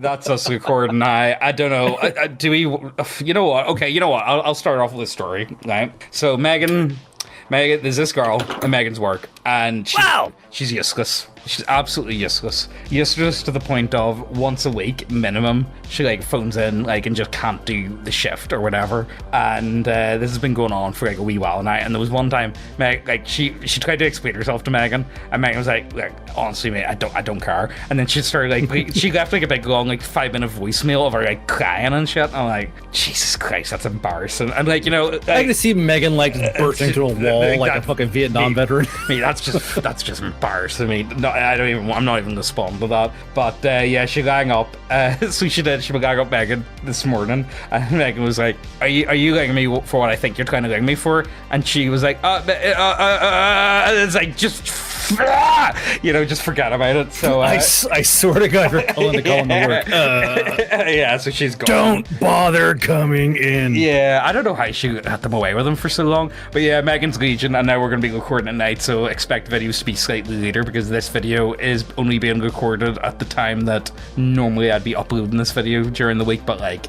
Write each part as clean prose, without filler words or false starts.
That's us recording. I don't know. Do we? You know what? Okay, you know what? I'll start off with a story. Right. So Megan, there's this girl in Megan's work, and she's useless. She's absolutely useless. Useless to the point of once a week minimum, she like phones in like and just can't do the shift or whatever. And this has been going on for like a wee while now. And there was one time, Meg, like she tried to explain herself to Megan, and Megan was like honestly, mate, I don't care. And then she started like she left like a big long like 5-minute voicemail of her like crying and shit. I'm like, Jesus Christ, that's embarrassing. And like, you know, like, I can see Megan like bursting into a wall like a fucking Vietnam veteran. Mate, that's just embarrassing. Mate, no, I'm not even responding to that. But yeah, she rang up. So she did. She rang up Megan this morning, and Megan was like, "Are you ringing me for what I think you're trying to ring me for?" And she was like, it's like just forget about it. So I swear to God, you're calling to call into work. Yeah, so she's gone. Don't bother coming in. Yeah, I don't know how she had them away with them for so long, but yeah, Megan's Legion, and now we're going to be recording at night, so expect videos to be slightly later because this video is only being recorded at the time that normally I'd be uploading this video during the week. But like,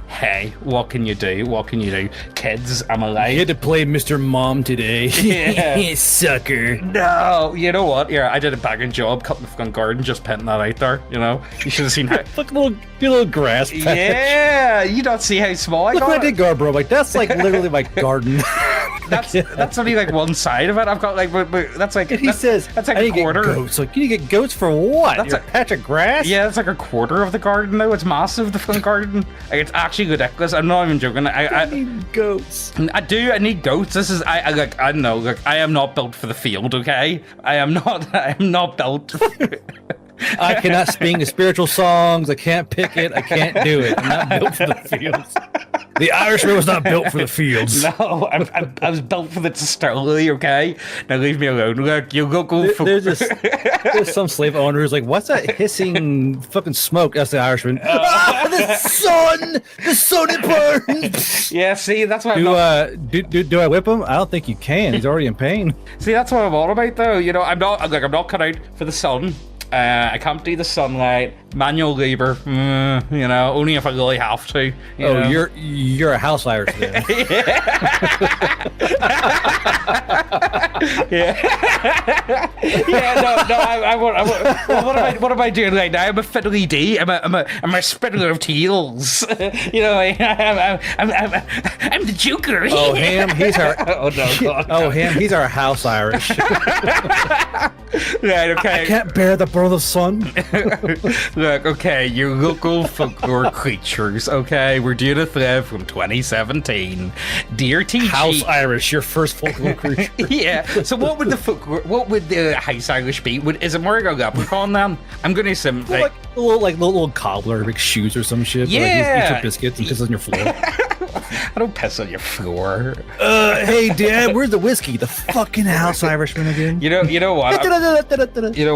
hey, what can you do? What can you do? Kids, I'm alive. You had to play Mr. Mom today. Yeah. Sucker. No, you know what? Yeah, I did a bagging job cutting the front garden, just painting that out there. You know, you should have seen how. Look, little grass patch. Yeah, you don't see how small I got. Look what I did, bro. Like that's like literally my garden. That's only like one side of it. I've got like, but that's like. He says that's like a quarter. Goats. Like you get goats for what? That's a patch of grass. Yeah, it's like a quarter of the garden though. It's massive, the front garden. Like, it's actually ridiculous. I'm not even joking. I need goats. I do. I need goats. This is I don't know. Like, I am not built for the field. Okay, I am not built. I cannot sing spiritual songs. I can't pick it. I can't do it. I'm not built for the fields. The Irishman was not built for the fields. No, I was built for the sterility, okay? Now leave me alone. Look, you go for... There's some slave owner who's like, what's that hissing fucking smoke? That's the Irishman. The sun! The sun, it burns! Yeah, see, that's why do I whip him? I don't think you can. He's already in pain. See, that's what I'm all about, though. You know, I'm not cut out for the sun. I can't do the sunlight, manual labor, you know, only if I really have to. You know? You're a house Irish then. What am I doing right now? I'm a fiddly D. I'm a spreader of teals. You know, I'm the Joker. Oh, Ham, he's our. Oh no, God. Oh, Ham, he's our house Irish. Right, okay. I can't bear the burn of the sun. Look, okay, you local folklore creatures, okay? We're due to thrive from 2017. Dear TG... House Irish, your first folklore creature. Yeah, so what would the House Irish be? Is it more like a leprechaun then? I'm gonna assume... Like little cobbler, like shoes or some shit. Yeah. Like, eat your biscuits and piss on your floor. I don't piss on your floor. Hey, Dad, where's the whiskey? The fucking House Irishman again. You know what? You know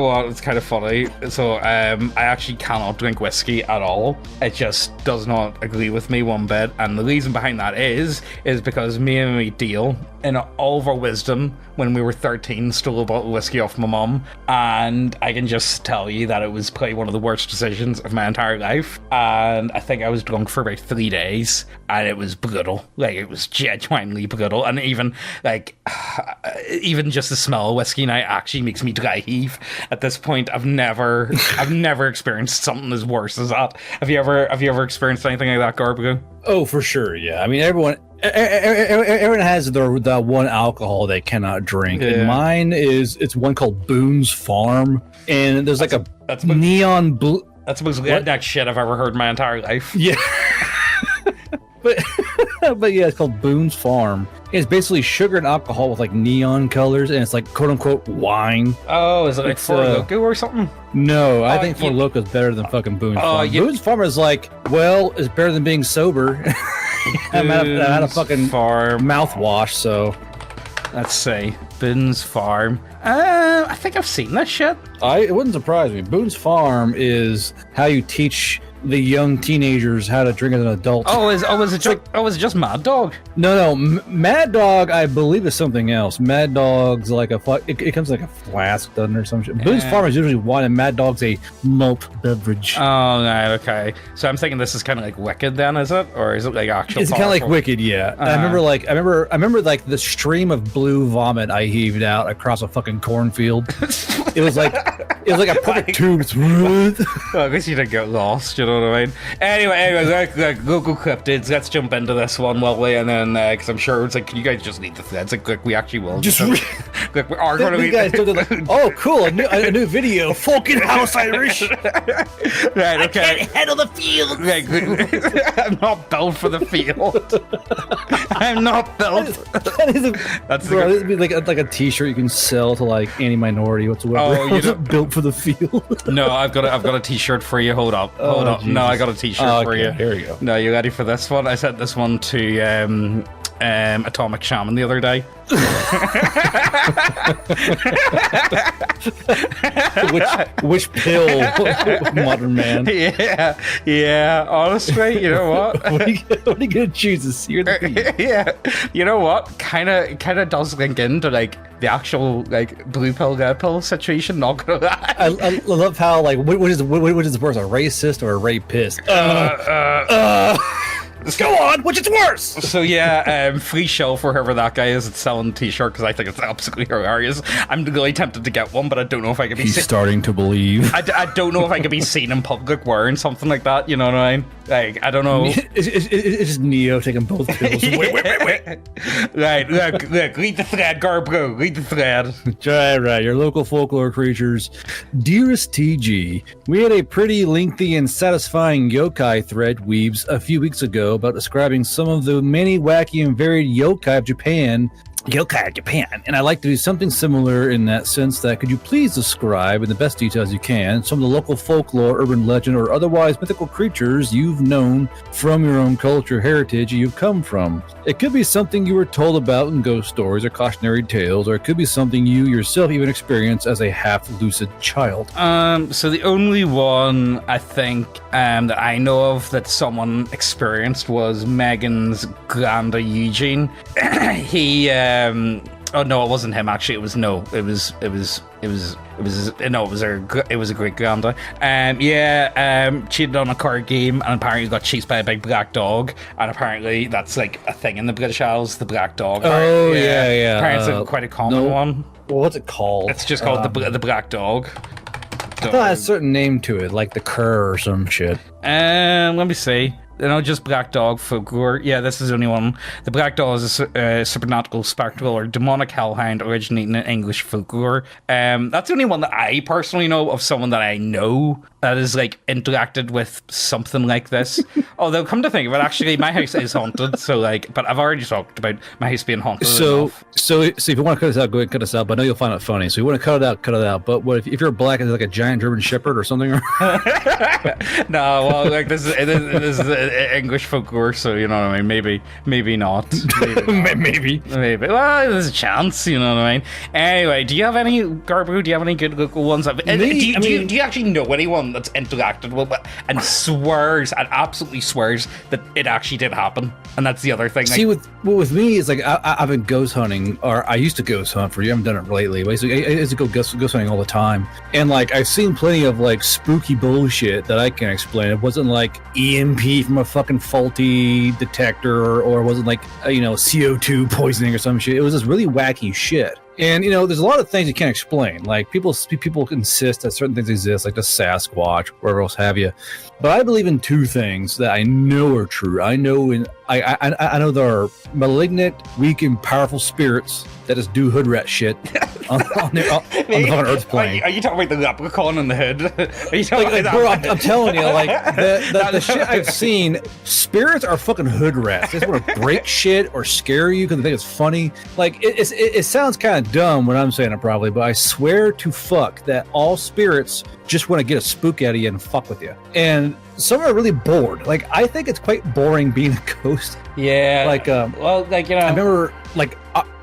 what? It's kind of funny. So I actually cannot drink whiskey at all. It just does not agree with me one bit. And the reason behind that is because me and my deal, in all of our wisdom, when we were 13, stole a bottle of whiskey off my mum. And I can just tell you that it was probably one of the worst decisions of my entire life. And I think I was drunk for about 3 days. And it was brutal. Like, it was genuinely brutal. And even just the smell of whiskey now actually makes me dry heave. At this point, I've never experienced something as worse as that. Have you ever experienced anything like that, Garbo? Oh, for sure, yeah. I mean, everyone has the one alcohol they cannot drink. Yeah. And mine it's one called Boone's Farm, and there's that's neon blue. That's the most redneck shit I've ever heard in my entire life. Yeah. But yeah, it's called Boone's Farm. It's basically sugar and alcohol with like neon colors, and it's like quote unquote wine. Oh, is it like Four Loko or something? No, I think Four Loko is better than fucking Boone's Farm. Boone's Farm is like, well, it's better than being sober. I'm out of fucking farm mouthwash, so let's see. Boone's Farm. I think I've seen that shit. It wouldn't surprise me. Boone's Farm is how you teach the young teenagers how to drink as an adult. Was it just Mad Dog? No, Mad Dog, I believe, is something else. Mad Dog's like it comes like a flask, doesn't it, or some shit. Boone's Farm is usually wine, and Mad Dog's a malt beverage. Oh, right, okay. So I'm thinking this is kind of like Wicked, then, is it, or is it like actual? It's kind of like Wicked, yeah. I remember like the stream of blue vomit I heaved out across a fucking cornfield. It was like a perfect tube. Well, I guess you didn't get lost, you know what I mean? Anyway, local cryptids. Let's jump into this one, will we? And then, because I'm sure it's like, you guys just need the threads. Like we actually will. We are going to be. Guys like, oh, cool! A new video. Fucking House Irish. Right. Okay. I can't handle the field. Right, I'm not built for the field. I'm not built. This would be like a T-shirt you can sell to like any minority whatsoever. Oh, you know, built for the field. No, I've got a T-shirt for you. Hold up. Jesus. No, I got a T-shirt for you. Here we go. No, you ready for this one? I sent this one to Atomic Shaman the other day. which pill, modern man? Yeah. Honestly, you know what? What are you gonna choose this year? Yeah. You know what? Kind of does link into like the actual like blue pill, red pill situation. Not gonna lie. I love how like what is worse, a racist or a rapist? Let's go on. Which is worse? So yeah, free show for whoever that guy is. It's selling the T-shirt because I think it's absolutely hilarious. I'm really tempted to get one, but I don't know if I can be. He's starting to believe. I don't know if I could be seen in public wearing something like that. You know what I mean? Like I don't know. It's just Neo taking both pills. Wait. Right, look, read the thread, Garbro. Read the thread. Right. Your local folklore creatures, dearest TG. We had a pretty lengthy and satisfying yokai thread, Weebs, a few weeks ago about describing some of the many wacky and varied yokai of Japan, and I'd like to do something similar in that sense. That could you please describe in the best details you can some of the local folklore, urban legend, or otherwise mythical creatures you've known from your own culture heritage you've come from. It could be something you were told about in ghost stories or cautionary tales, or it could be something you yourself even experienced as a half-lucid child. So the only one I think that I know of that someone experienced was Megan's granda Eugene. Oh no, it wasn't him. Actually, it was a great granda. Cheated on a card game and apparently got chased by a big black dog. And apparently that's like a thing in the British Isles, the black dog. Oh yeah. Apparently it's quite a common one. Well, what's it called? It's just called the black dog. I thought it had a certain name to it, like the cur or some shit. Let me see. Just Black Dog folklore. Yeah, this is the only one. The Black Dog is a supernatural, spectral, or demonic hellhound originating in English folklore. That's the only one that I personally know of someone that I know that has like interacted with something like this. Although, come to think of it, actually, my house is haunted. So, like, but I've already talked about my house being haunted. So if you want to cut this out, go ahead and cut this out. But I know you'll find it funny. So you want to cut it out. But what if you're black and like a giant German Shepherd or something? No, well, like this is English folklore, so you know what I mean. Maybe not. Maybe. Well, there's a chance, you know what I mean. Anyway, do you have any Garbu? Do you have any good local ones? Do you actually know anyone that's interacted with it and absolutely swears that it actually did happen? And that's the other thing. See, with me, it's like I've been ghost hunting, or I used to ghost hunt for you. I haven't done it lately. Basically, I used to go ghost hunting all the time, and like I've seen plenty of like spooky bullshit that I can't explain. It wasn't like EMP from a fucking faulty detector, or it wasn't like CO2 poisoning or some shit. It was just really wacky shit. And there's a lot of things you can't explain. Like people insist that certain things exist, like the Sasquatch, whatever else have you. But I believe in two things that I know are true. I know there are malignant, weak, and powerful spirits that just do hood rat shit on the fucking Earth plane. Are you talking about the leprechaun in the hood? Are you talking about bro, I'm telling you, like the shit I've seen, spirits are fucking hood rats. They just want to break shit or scare you because they think it's funny. Like it sounds kind of dumb when I'm saying it probably, but I swear to fuck that all spirits just want to get a spook out of you and fuck with you. And some are really bored. Like I think it's quite boring being a ghost. Yeah. Like I remember like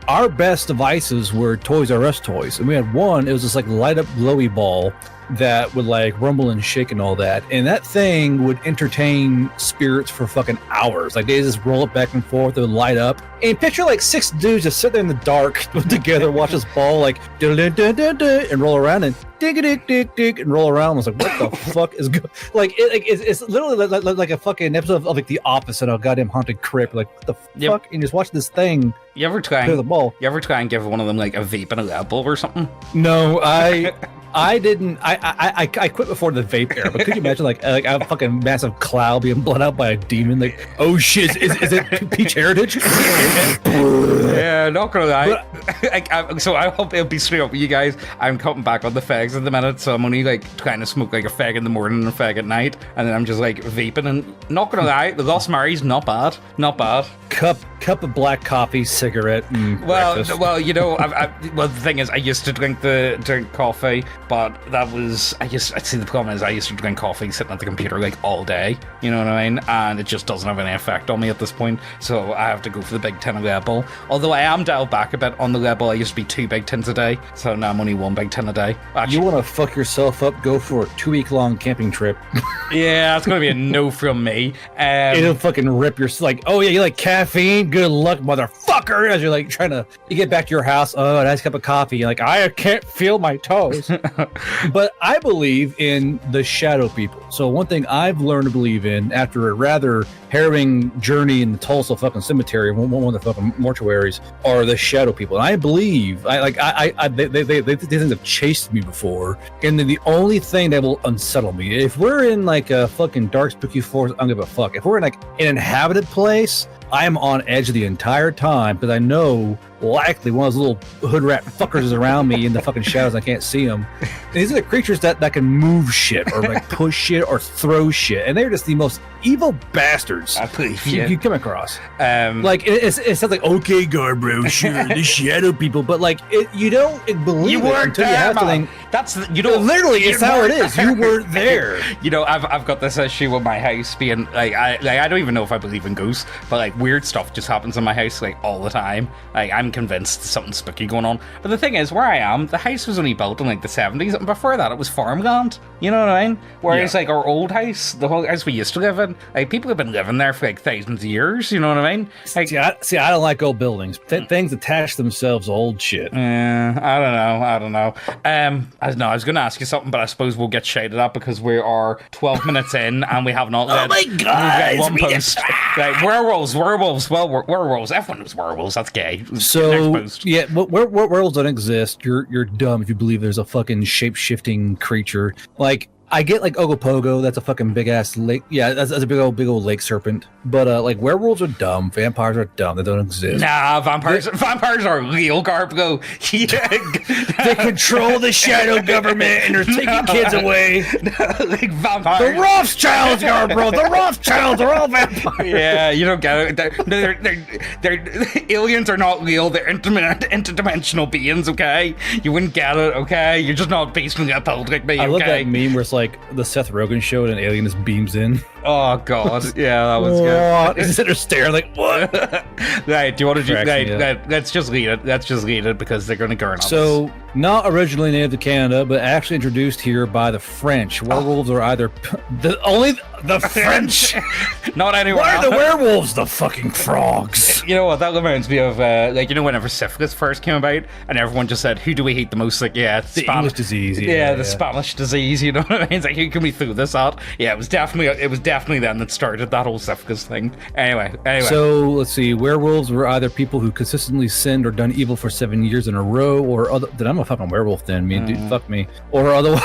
our best devices were Toys R Us toys, and we had one. It was this like light up glowy ball that would like rumble and shake and all that, and that thing would entertain spirits for fucking hours. Like they just roll it back and forth, it would light up, and picture like 6 dudes just sit there in the dark together, watch this ball like and roll around and dig and roll around. I was like, what the fuck is good? Like it's literally like a fucking episode of like The Office in a goddamn haunted crypt. Like what the fuck? And just watch this thing. You ever try the ball? You ever try and give one of them like a vape and a light bulb or something? No, I didn't. I quit before the vape era. But could you imagine like a fucking massive cloud being blown out by a demon? Like, oh shit, is it Peach Heritage? Yeah, not gonna lie. So I hope it'll be straight up with you guys. I'm cutting back on the fags at the minute, so I'm only like trying to smoke like a fag in the morning and a fag at night, and then I'm just like vaping. And not gonna lie, the Lost Mary's not bad. Cup of black coffee, cigarette, and breakfast. Well, you know, well, the thing is, I used to drink coffee, but the problem is I used to drink coffee sitting at the computer like all day, you know what I mean? And it just doesn't have any effect on me at this point, so I have to go for the big tin of Red Bull. Although I am dialed back a bit on the Red Bull. I used to be 2 big tins a day, so now I'm only 1 big tin a day. Actually, you want to fuck yourself up, go for a 2-week-long camping trip. Yeah, that's going to be a no from me. It'll fucking rip your, like, oh yeah, you like caffeine? Good luck, motherfucker! As you're like trying to, you get back to your house, oh, a nice cup of coffee, you're like, I can't feel my toes. But I believe in the shadow people. So one thing I've learned to believe in after a rather harrowing journey in the Tulsa fucking cemetery, one of the fucking mortuaries, are the shadow people. And I believe, they things have chased me before, and they're the only thing that will unsettle me. If we're in like a fucking dark, spooky forest, I don't give a fuck. If we're in like an inhabited place, I am on edge the entire time because I know likely one of those little hood rat fuckers is around me in the fucking shadows. I can't see them. And these are the creatures that can move shit or like push shit or throw shit, and they're just the most evil bastards you come across. Like it sounds like, okay, Garbro, sure, the shadow people, but like you don't believe you weren't until you have something. That's literally it's how it is. You weren't there. You know, I've got this issue with my house being like I don't even know if I believe in ghosts, but like weird stuff just happens in my house like all the time. Like I'm convinced there's something spooky going on. But the thing is, where I am, the house was only built in like the 70s, and before that it was farmland. You know what I mean? Whereas like our old house, the whole house we used to live in, like people have been living there for like thousands of years. You know what I mean? Like, see, I don't like old buildings. Things attach themselves to old shit. I don't know. I was going to ask you something, but I suppose we'll get shaded at because we are 12 minutes in and we have not. Oh my god! One post. Like, werewolves. Well, werewolves. Everyone knows werewolves. That's gay. So yeah, werewolves don't exist. You're dumb if you believe there's a fucking shape-shifting creature. Like, I get like Ogopogo, that's a fucking big ass lake. Yeah, that's a big old lake serpent. But like werewolves are dumb, vampires are dumb. They don't exist. Nah, vampires are real, Garbo. They control the shadow government and they're taking kids away. Like vampires. The Rothschilds, Garbo. The Rothschilds are all vampires. Yeah, you don't get it. They're aliens are not real. They're interdimensional beings. Okay, you wouldn't get it. Okay, you're just not basing it out like me. I love that meme where it's like the Seth Rogen show and an alien just beams in. Oh god, yeah, that was good. He's sitting there staring like, what? Right, do you want to do? Right, let's just lead it. Let's just lead it because they're going to burn us. So, not originally native to Canada, but actually introduced here by the French. Werewolves are either the French. Not anyone. Why are the werewolves the fucking frogs? You know what? That reminds me of like, you know, whenever syphilis first came about, and everyone just said, "Who do we hate the most?" Like, yeah, it's the English disease. Yeah, the Spanish disease. You know what I mean? It's like, who can we throw this at? Yeah, it was definitely them that started that whole syphilis thing. Anyway. So let's see. Werewolves were either people who consistently sinned or done evil for 7 years in a row, or other. Then I'm a fucking werewolf. Then dude, fuck me. Or otherwise,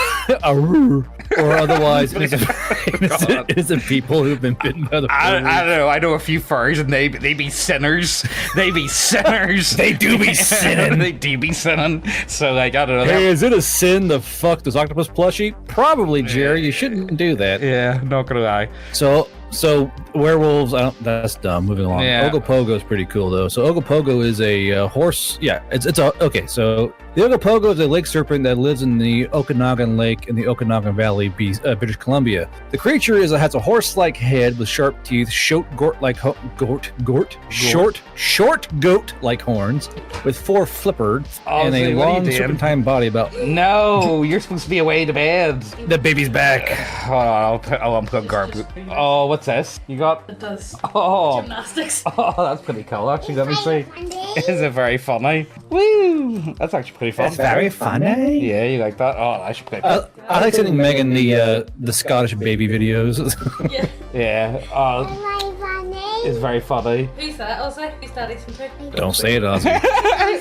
innocent people who've been bitten by the. I don't know. I know a few furs, and they be sinners. They be sinners. They do be sinning. They do be sinning. So like, I don't know. Hey, is it a sin to fuck this octopus plushie? Probably, Jerry. You shouldn't do that. Yeah, not gonna lie. So werewolves, that's dumb. Moving along. Yeah. Ogopogo is pretty cool though. So Ogopogo is a horse. Yeah, it's okay. So The Ogopogo is a lake serpent that lives in the Okanagan Lake in the Okanagan Valley, British Columbia. The creature has a horse-like head with sharp teeth, short goat-like horns, with 4 flippers, and a long serpentine body. No, you're supposed to be away to bed. The baby's back. Hold on, I'll put garbage. Oh, what's this? You got? It does. Oh, Gymnastics. oh, that's pretty cool. Actually, let me see. Is it very funny? Woo! That's actually pretty fun. That's very funny. Yeah, you like that? Oh, I should play. I like sending Megan the Scottish baby videos. Yeah. Yeah. It's very funny. Who's that, Ozzy? Who's Daddy Simply? Don't say it, Ozzy.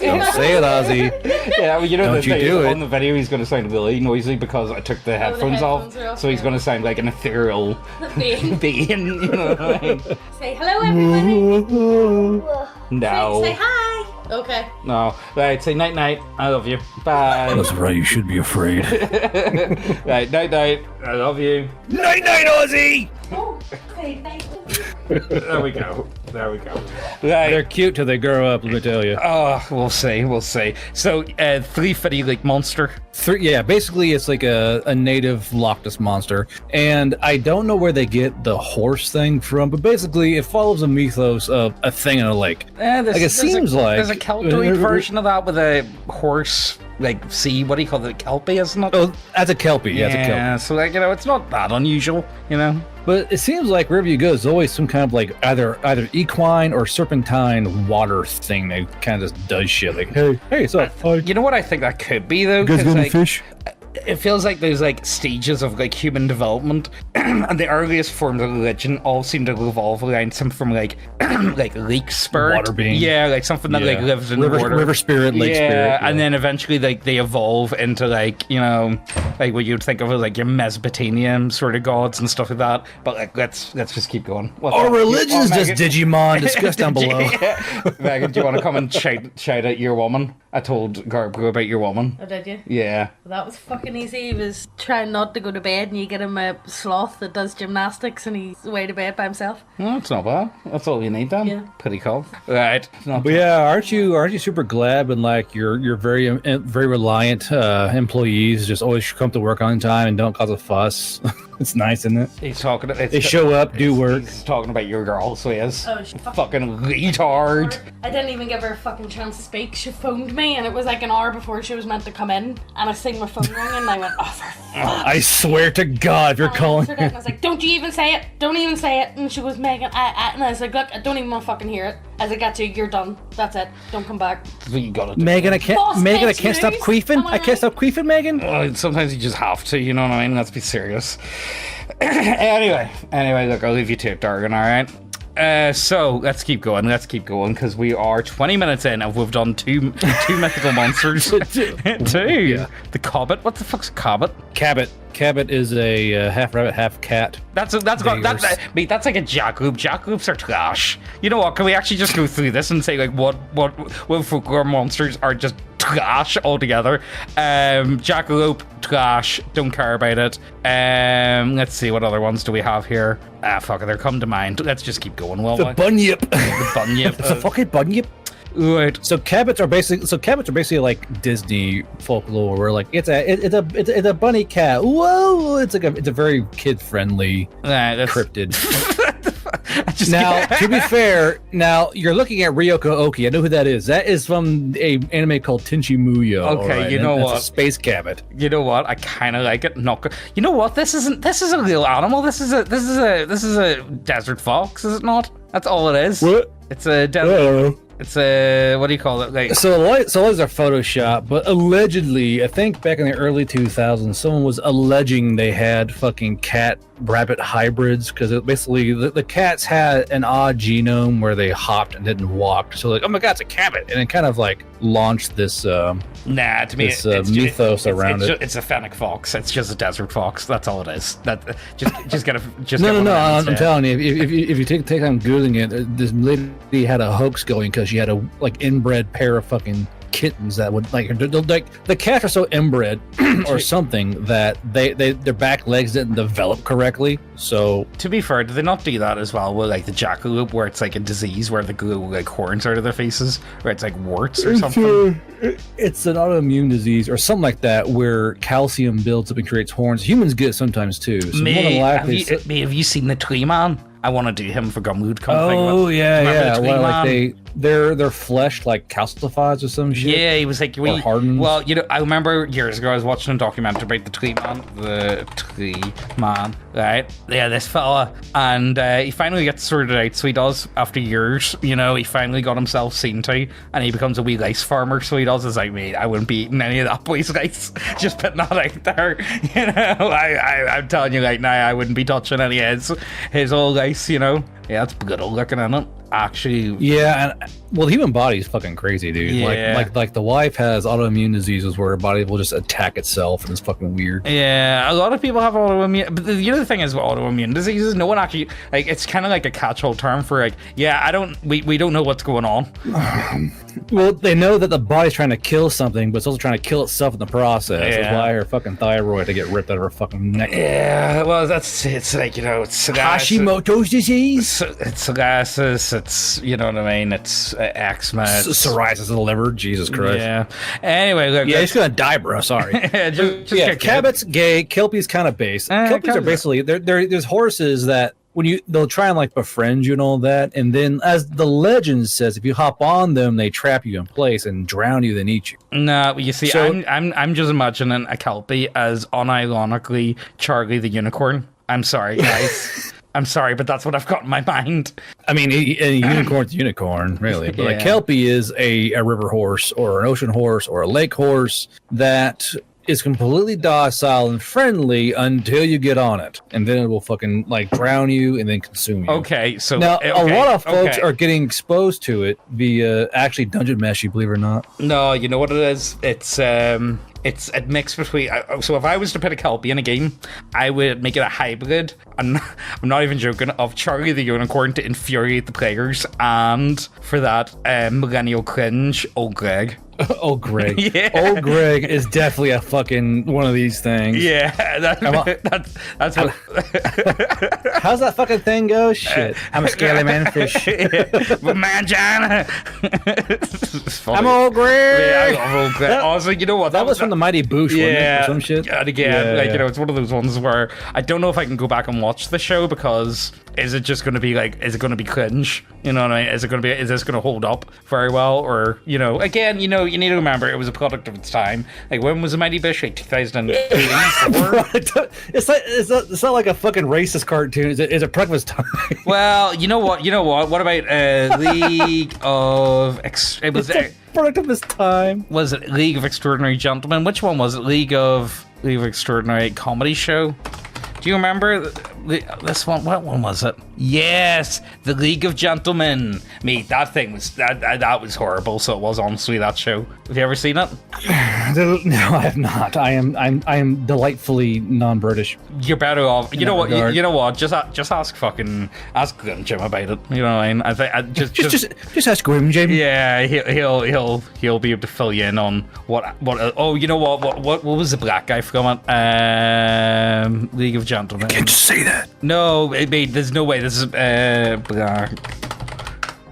Don't say it, Ozzy. Yeah, well, you know, Don't the you thing do is, it. on the video he's going to sound really noisy because I took the headphones off, so he's going to sound like an ethereal Being. being. You know what I mean? Say hello, everybody. No. Say hi. Okay. No. Right, say night night. I love you. Bye. That's right, you should be afraid. Right, night night. I love you. Night night, Ozzy! Oh, okay, thank you. There we go. There we go. Right. They're cute till they grow up, let me tell you. Oh, we'll see. We'll see. So, 350 like monster. Yeah, basically it's like a native Loch Ness monster. And I don't know where they get the horse thing from, but basically it follows a mythos of a thing in a lake. There's a Celtoid version of that with a horse, like, what do you call it? Kelpie, isn't it? Oh, that's a Kelpie. Yeah, that's a Kelpie. so, like, you know, it's not that unusual, you know? But it seems like wherever you go, there's always some kind of like either equine or serpentine water thing that kind of just does shit. Like, hey, so you know what I think that could be though? you guys got any Like, fish? it feels like there's like stages of like human development, and the earliest forms of religion all seem to revolve around something from like like lake spirit, Water being. yeah, like something that like lives in river, water, river spirit, lake spirit, yeah. And then eventually like they evolve into like, you know, like what you'd think of as like your Mesopotamian sort of gods and stuff like that. But like let's just keep going. Our religion is just Digimon. Discuss down below. Megan, do you want to come and shout at your woman? I told Garbo about your woman. Oh, did you? Yeah. Well, that was fucking easy. He was trying not to go to bed, and you get him a sloth that does gymnastics, and he's away to bed by himself. No, that's not bad. That's all you need then. Yeah. Pretty cool. Right. But yeah, aren't you super glad when like your very reliant employees just always come to work on time and don't cause a fuss? It's nice, isn't it? He's talking. They show up, do work. He's talking about your girl, so he is. Oh, she Fucking retard. I didn't even give her a fucking chance to speak. She phoned me, and it was like an hour before she was meant to come in. And I seen my phone ring, and I went, "Oh, for fuck!" I swear to God, if you're calling. And I was like, "Don't you even say it! Don't even say it!" And she was Megan, and I was like, "Look, I don't even want to fucking hear it." I was like, "Got you. You're done. That's it. Don't come back." That's what you gotta do. Megan, I can't. Boss Megan, I bitch can't stop moves. queefing. Am I I can't right? stop queefing, Megan. Well, sometimes you just have to, you know what I mean? Let's be serious. Anyway, look, I'll leave you to it, Dargan, alright? So, let's keep going, because we are 20 minutes in and we've done two mythical monsters. Two. Yeah. The Cobbit. What the fuck's a Cobbit? Cabot. Cabot is a half rabbit, half cat. That's like a jackalope. Jackalopes are trash. You know what? Can we actually just go through this and say like what folklore monsters are just trash altogether? Jackalope, trash. Don't care about it. Let's see, what other ones do we have here? Fuck it, they're come to mind. Let's just keep going. Well, The bunyip. the bunyip. It's a fucking bunyip. Right. So cabots are basically like Disney folklore, where like it's a bunny cat. Whoa! It's a very kid friendly cryptid. Now, to be fair, now you're looking at Ryoko Oki. I know who that is. That is from a anime called Tenchi Muyo. Okay, right? you know That's what? a space cabot. You know what? I kind of like it. You know what? This is a real animal. This is a desert fox, is it not? That's all it is. What? It's a I desert. don't know. It's a, what do you call it? Like, So those are Photoshop, but allegedly, I think back in the early 2000s, someone was alleging they had fucking cat-rabbit hybrids, because basically the cats had an odd genome where they hopped and didn't walk. So like, oh my god, it's a cabot, and it kind of like launched this nah, to me, this it's mythos around it. It's a fennec fox. It's just a desert fox. That's all it is. That just get a just. No, get one I'm instead. telling you, if you take time googling it, this lady had a hoax going because she had a like inbred pair of fucking kittens that would like the cats are so inbred or something that their back legs didn't develop correctly. So to be fair, do they not do that as well with like the jackalope, where it's like a disease where they grow like horns out of their faces, where it's like warts or something? It's an autoimmune disease or something like that, where calcium builds up and creates horns. Humans get it sometimes too. So more than likely, have you seen the Tree Man? I want to do him for Gumwood. Oh yeah. Well, like their flesh like calcifies or some shit. Yeah, he was like hardens. Well, you know, I remember years ago I was watching a documentary about the Tree Man, right? Yeah, this fella, and he finally gets sorted out. So he does after years. You know, he finally got himself seen to, and he becomes a wee rice farmer. So he does is like, mate, I wouldn't be eating any of that boy's rice. Just putting that out there. You know, I'm telling you right now, I wouldn't be touching any of his old rice. You know, yeah, it's good looking, isn't it? Actually, yeah, and well, the human body is fucking crazy, dude. Yeah. Like the wife has autoimmune diseases where her body will just attack itself, and it's fucking weird. Yeah, a lot of people have autoimmune, but the other thing is with autoimmune diseases, no one actually like. It's kind of like a catch-all term for like, yeah, we don't know what's going on. Well, they know that the body's trying to kill something, but it's also trying to kill itself in the process. Yeah. That's why her fucking thyroid to get ripped out of her fucking neck. Yeah, well, it's like, you know, it's Hashimoto's disease. It's psoriasis. It's, you know what I mean. It's eczema. Psoriasis of the liver. Jesus Christ. Yeah. Anyway, look, yeah, he's gonna die, bro. Sorry. Cabot's gay. Kelpie's kind of base. Kelpies are basically there's horses that they'll try and like befriend you and all that, and then as the legend says, if you hop on them, they trap you in place and drown you, then eat you. No, you see, so, I'm just imagining a Kelpie as unironically Charlie the Unicorn. I'm sorry, guys. I'm sorry, but that's what I've got in my mind. I mean, a unicorn's a unicorn, really. But a Kelpie is a river horse or an ocean horse or a lake horse that is completely docile and friendly until you get on it, and then it will fucking like drown you and then consume you. Okay, so now a lot of folks are getting exposed to it via actually dungeon mesh, you believe it or not. No, you know what it is? It's a mix between. So if I was to put a Kelpie in a game, I would make it a hybrid. I'm not even joking. Of Charlie the Unicorn to infuriate the players, and for that millennial cringe, old Greg. Old Greg. Yeah. Old Greg is definitely a fucking one of these things. Yeah, that's what. How's that fucking thing go? Shit. I'm a scaly manfish. With mangina. I'm Old Greg. Yeah, I love Old Greg. Also, you know what? That was from the Mighty Boosh, wasn't it, or some shit? And again, you know, it's one of those ones where I don't know if I can go back and watch the show, because is it just going to be like, is it going to be cringe? You know what I mean? Is this going to hold up very well? Or, you know, again, you know, you need to remember it was a product of its time. Like, when was the Mighty Boosh? Like 2004? It's not like a fucking racist cartoon. It's a product of its time. Well, you know what? What about League of... It was a product of its time. Was it League of Extraordinary Gentlemen? Which one was it? League of Extraordinary Comedy Show? Do you remember this one? What one was it? Yes, the League of Gentlemen. Mate, that thing was that was horrible. So it was honestly that show. Have you ever seen it? No, I have not. I am delightfully non-British. You're better off. You know what? You know what? Just ask Grim Jim about it. You know what I mean? I think just ask Grim Jim. Yeah, he'll be able to fill you in on what. Oh, you know what was the black guy from it? League of Gentlemen. You can't just say that. No, there's no way. This is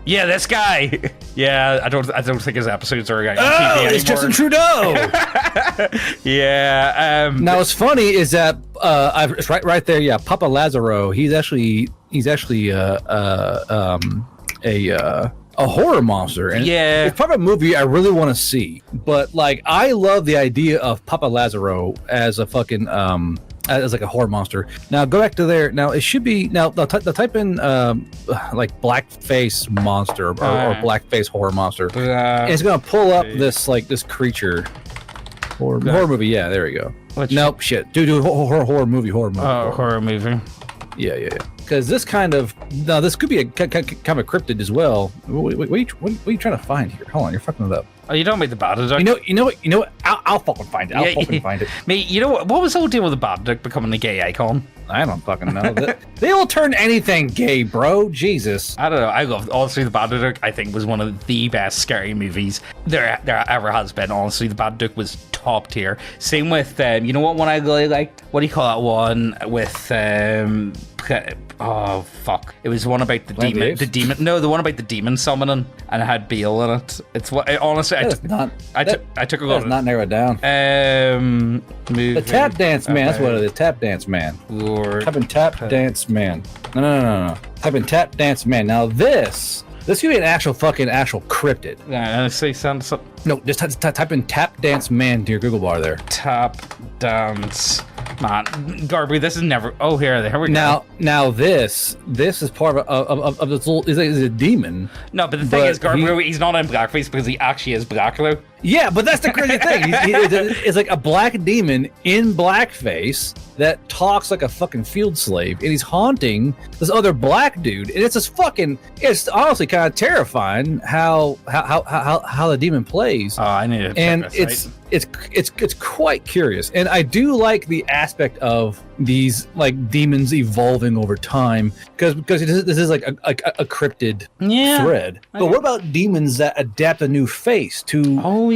yeah, this guy. Yeah, I don't think his episodes are on TV it's Justin Trudeau. Yeah. Now what's funny is that it's right there. Yeah, Papa Lazaro. He's actually a horror monster, and it's probably a movie I really want to see. But like, I love the idea of Papa Lazaro as a fucking as like a horror monster. Now go back to there. Now it should be the type in like blackface monster or blackface horror monster. And it's gonna pull up this creature. Horror movie. Yeah, there we go. Nope, shit. Do horror movie. Oh, horror movie. Yeah. Because this this could be a kind of cryptid as well. What are you trying to find here? Hold on, you're fucking it up. Oh, you don't make the Babadook. You know what? I'll fucking find it. I'll fucking find it. Mate, you know what? What was the whole deal with the Babadook becoming a gay icon? I don't fucking know. They'll turn anything gay, bro. Jesus. I don't know. I loved Honestly, The Babadook. I think was one of the best scary movies there ever has been. Honestly, The Babadook was top tier. Same with you know what one I really liked? What do you call that one with oh fuck! It was one about the demon. The demon. No, the one about the demon summoning, and it had Beale in it. It's what honestly. I took a look. That's not narrowed down. Movie. The Tap Dance Man. That's what it is. Tap Dance Man. Type in Tap Dance Man. No. Type in Tap Dance Man. Now this could be an actual cryptid. Yeah, I say something. No, just type in Tap Dance Man to your Google bar there. Tap Dance Man. Garby, this is never. Oh, here we go. Now this is part of this little. Is a demon. No, but the thing is, Garby, he's not in blackface because he actually is black, though. Yeah, but that's the crazy thing. It's like a black demon in blackface that talks like a fucking field slave, and he's haunting this other black dude. And it's just fucking. It's honestly kind of terrifying how the demon plays. Oh, I need to check and this, it's quite curious, and I do like the aspect of these like demons evolving over time because this is like a cryptid thread. But what about demons that adapt a new face to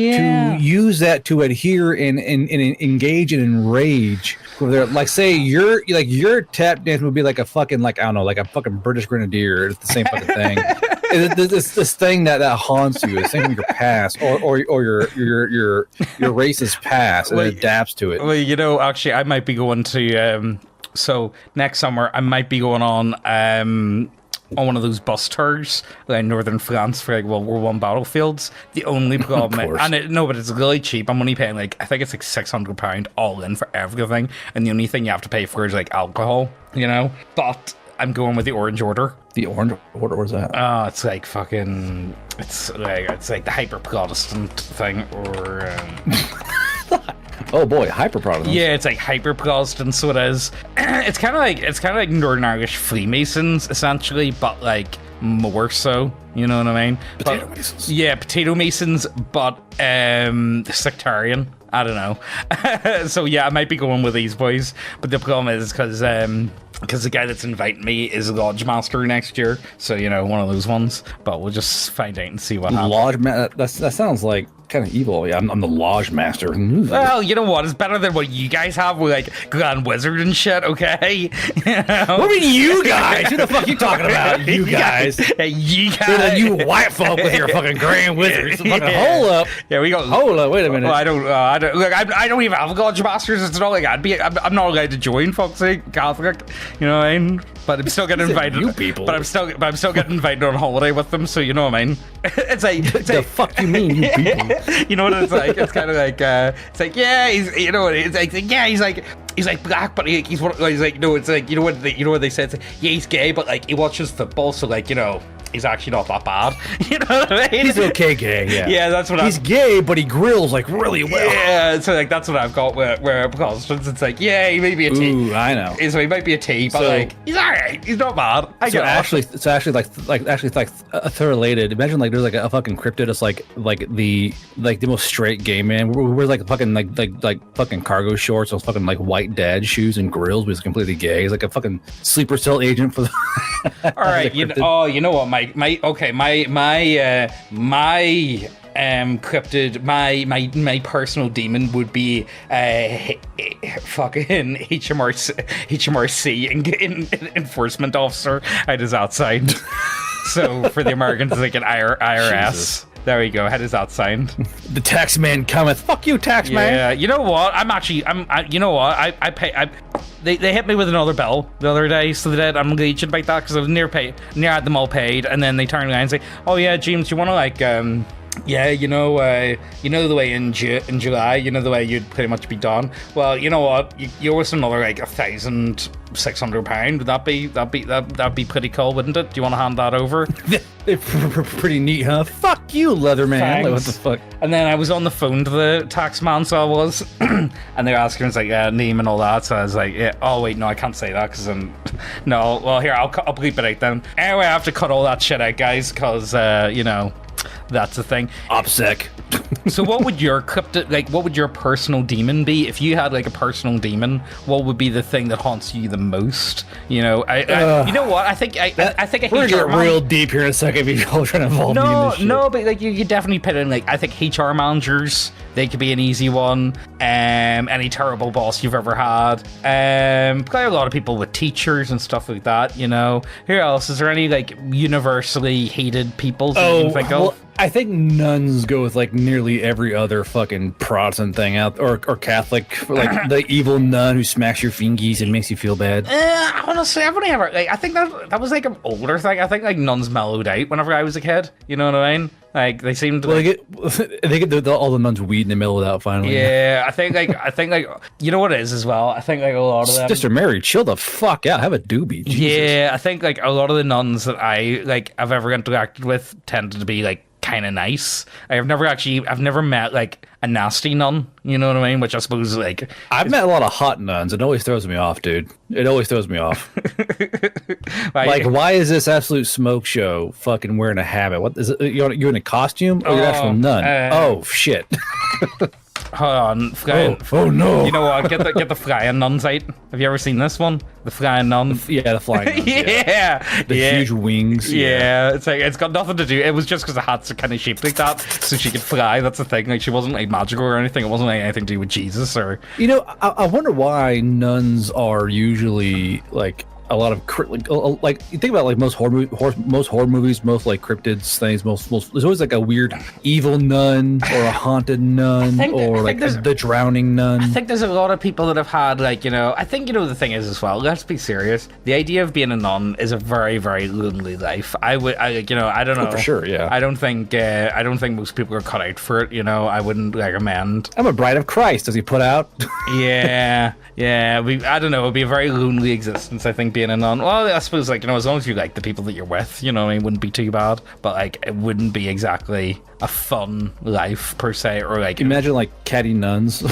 use that to adhere and engage and enrage? Like say your tap dance would be like a fucking like I don't know like a fucking British Grenadier. It's the same fucking thing. It's this thing that haunts you. It's from your past or your race's past and it adapts to it. Well, you know, actually, I might be going to so next summer I might be going on one of those bus tours like northern France for like World War I battlefields. The only problem, but it's really cheap. I'm only paying like I think it's like £600 all in for everything, and the only thing you have to pay for is like alcohol, you know. But I'm going with the Orange Order. The Orange Order, where's that? Oh, it's like fucking. It's like the hyper Protestant thing, or. Oh boy, hyper Protestant. Yeah, it's like hyper Protestant, so it is. It's kind of like Northern Irish Freemasons essentially, but like more so. You know what I mean? Potato Masons. Yeah, Potato Masons, but sectarian. I don't know. So yeah, I might be going with these boys, but the problem is because the guy that's inviting me is a Lodge Master next year, so you know, one of those ones. But we'll just find out and see what happens. That sounds like kind of evil. Yeah, I'm the Lodge Master. Well, you know what? It's better than what you guys have with like Grand Wizard and shit. Okay. You know? What do you mean, you guys? Who the fuck are you talking about? You guys? You guys? You white folk with your fucking Grand Wizards. Fucking hold up. Yeah, we got. Hold up. Wait a minute. Well, I don't. Look, I don't even have Lodge Masters. It's not like I'm not allowed to join. Fuck's sake, Catholic. You know what I mean? But I'm still getting invited. You people. But I'm still getting invited on holiday with them. So you know what I mean? It's like the fuck you mean, you people? You know what it's like? It's kind of like it's like yeah, he's you know it's like yeah, he's like black, but he's like no, it's like you know what they said? It's like, yeah, he's gay, but like he watches football, so like you know. He's actually not that bad. You know what I mean? He's okay gay, yeah. Yeah, that's what he's gay, but he grills like really well. Yeah, so like that's what I've got where Protestants, it's like, yeah, he may be a T. Ooh, I know. So he might be a T, but like he's alright. He's not bad. It's actually like related. Imagine like there's like a fucking cryptid. It's like the most straight gay man. We're like fucking like fucking cargo shorts with fucking like white dad shoes and grills, but he's completely gay. He's like a fucking sleeper cell agent for the all right, you know what, my cryptid, my personal demon would be fucking HMRC enforcement officer at his outside. So for the Americans, it's like an IRS. Jesus. There we go. Head is outside. The tax man cometh. Fuck you, tax man. Yeah. You know what? You know what? I pay. They hit me with another bill the other day, so that I'm leeching about that because I was near had them all paid, and then they turned around and say, "Oh yeah, James, you want to like yeah, you know the way in July, you know the way you'd pretty much be done. Well, you know what? You owe us another like £1,600. That'd be pretty cool, wouldn't it? Do you want to hand that over? Pretty neat, huh? Fuck you, Leatherman. Like, what the fuck? And then I was on the phone to the tax man, so I was, and they're asking us like name and all that. So I was like, yeah. Oh wait, no, I can't say that because no. Well, here I'll bleep it out then. Anyway, I have to cut all that shit out, guys, because you know. That's the thing. OPSEC. So what would your cryptid, like, what would your personal demon be? If you had, like, a personal demon, what would be the thing that haunts you the most? You know, you know what? I think I think we're gonna get real deep here in a second. People trying to involve me in this shit. No, but like you definitely put in, like, I think HR managers, they could be an easy one. Any terrible boss you've ever had. Probably a lot of people with teachers and stuff like that. You know, who else? Is there any like universally hated people that you can think of? I think nuns go with like nearly every other fucking Protestant thing out, or Catholic, like the evil nun who smacks your fingies and makes you feel bad. Honestly, I've only ever, like, I think that was like an older thing. I think like nuns mellowed out whenever I was a kid. You know what I mean? Like they seemed to. Well, they get all the nuns weed in the middle out finally. Yeah, I think like you know what it is as well. I think like a lot of them. Sister Mary, chill the fuck out. Have a doobie. Jesus. Yeah, I think like a lot of the nuns that I've ever interacted with tended to be like kind of nice. I've never met like a nasty nun, you know what I mean? Which I suppose like I've met a lot of hot nuns. It always throws me off, dude. It always throws me off. Like, why is this absolute smoke show fucking wearing a habit? What is it? You're in a costume or you're an actual nun? Oh shit. Hold on, oh no! You know what? Get the flying nuns out. Have you ever seen this one? The flying nun. Yeah, the flying nuns. Yeah, the huge wings. Yeah, it's like it's got nothing to do. It was just because the hats are kind of shaped like that, so she could fly. That's the thing. Like she wasn't like magical or anything. It wasn't like anything to do with Jesus or. You know, I wonder why nuns are usually like a lot of like you think about like most horror movies, most like cryptids things, most there's always like a weird evil nun or a haunted nun or like the drowning nun. I think there's a lot of people that have had like, you know, I think, you know, the thing is as well, let's be serious, the idea of being a nun is a very, very lonely life. I don't know. For sure, yeah. I don't think most people are cut out for it, you know. I wouldn't recommend. I'm a bride of Christ, does he put out? Yeah. I don't know, it'd be a very lonely existence, I think, being a nun. Well, I suppose, like, you know, as long as you like the people that you're with, you know, it wouldn't be too bad. But like, it wouldn't be exactly a fun life per se, or like imagine like catty nuns.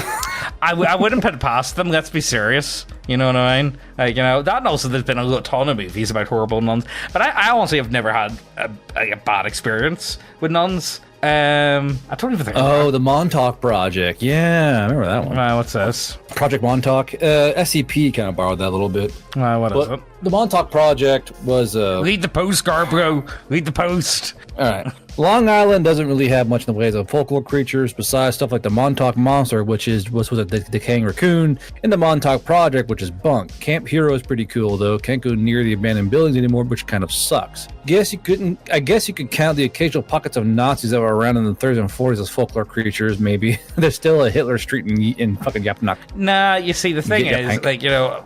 I wouldn't put it past them. Let's be serious. You know what I mean? Like, you know, that, and also there's been a ton of movies about horrible nuns. But I honestly have never had a bad experience with nuns. I don't even think. Oh, the Montauk Project. Yeah, I remember that one. What's this? Project Montauk. SCP kind of borrowed that a little bit. What is it? The Montauk Project was Read the post, Scarborough. Read the post. All right. Long Island doesn't really have much in the ways of folklore creatures besides stuff like the Montauk Monster, which was a decaying raccoon, and the Montauk Project, which is bunk. Camp Hero is pretty cool though. Can't go near the abandoned buildings anymore, which kind of sucks. I guess you could count the occasional pockets of Nazis that were around in the 30s and 40s as folklore creatures. Maybe there's still a Hitler Street in fucking Yapnock. Nah, you see, the thing is, like, you know,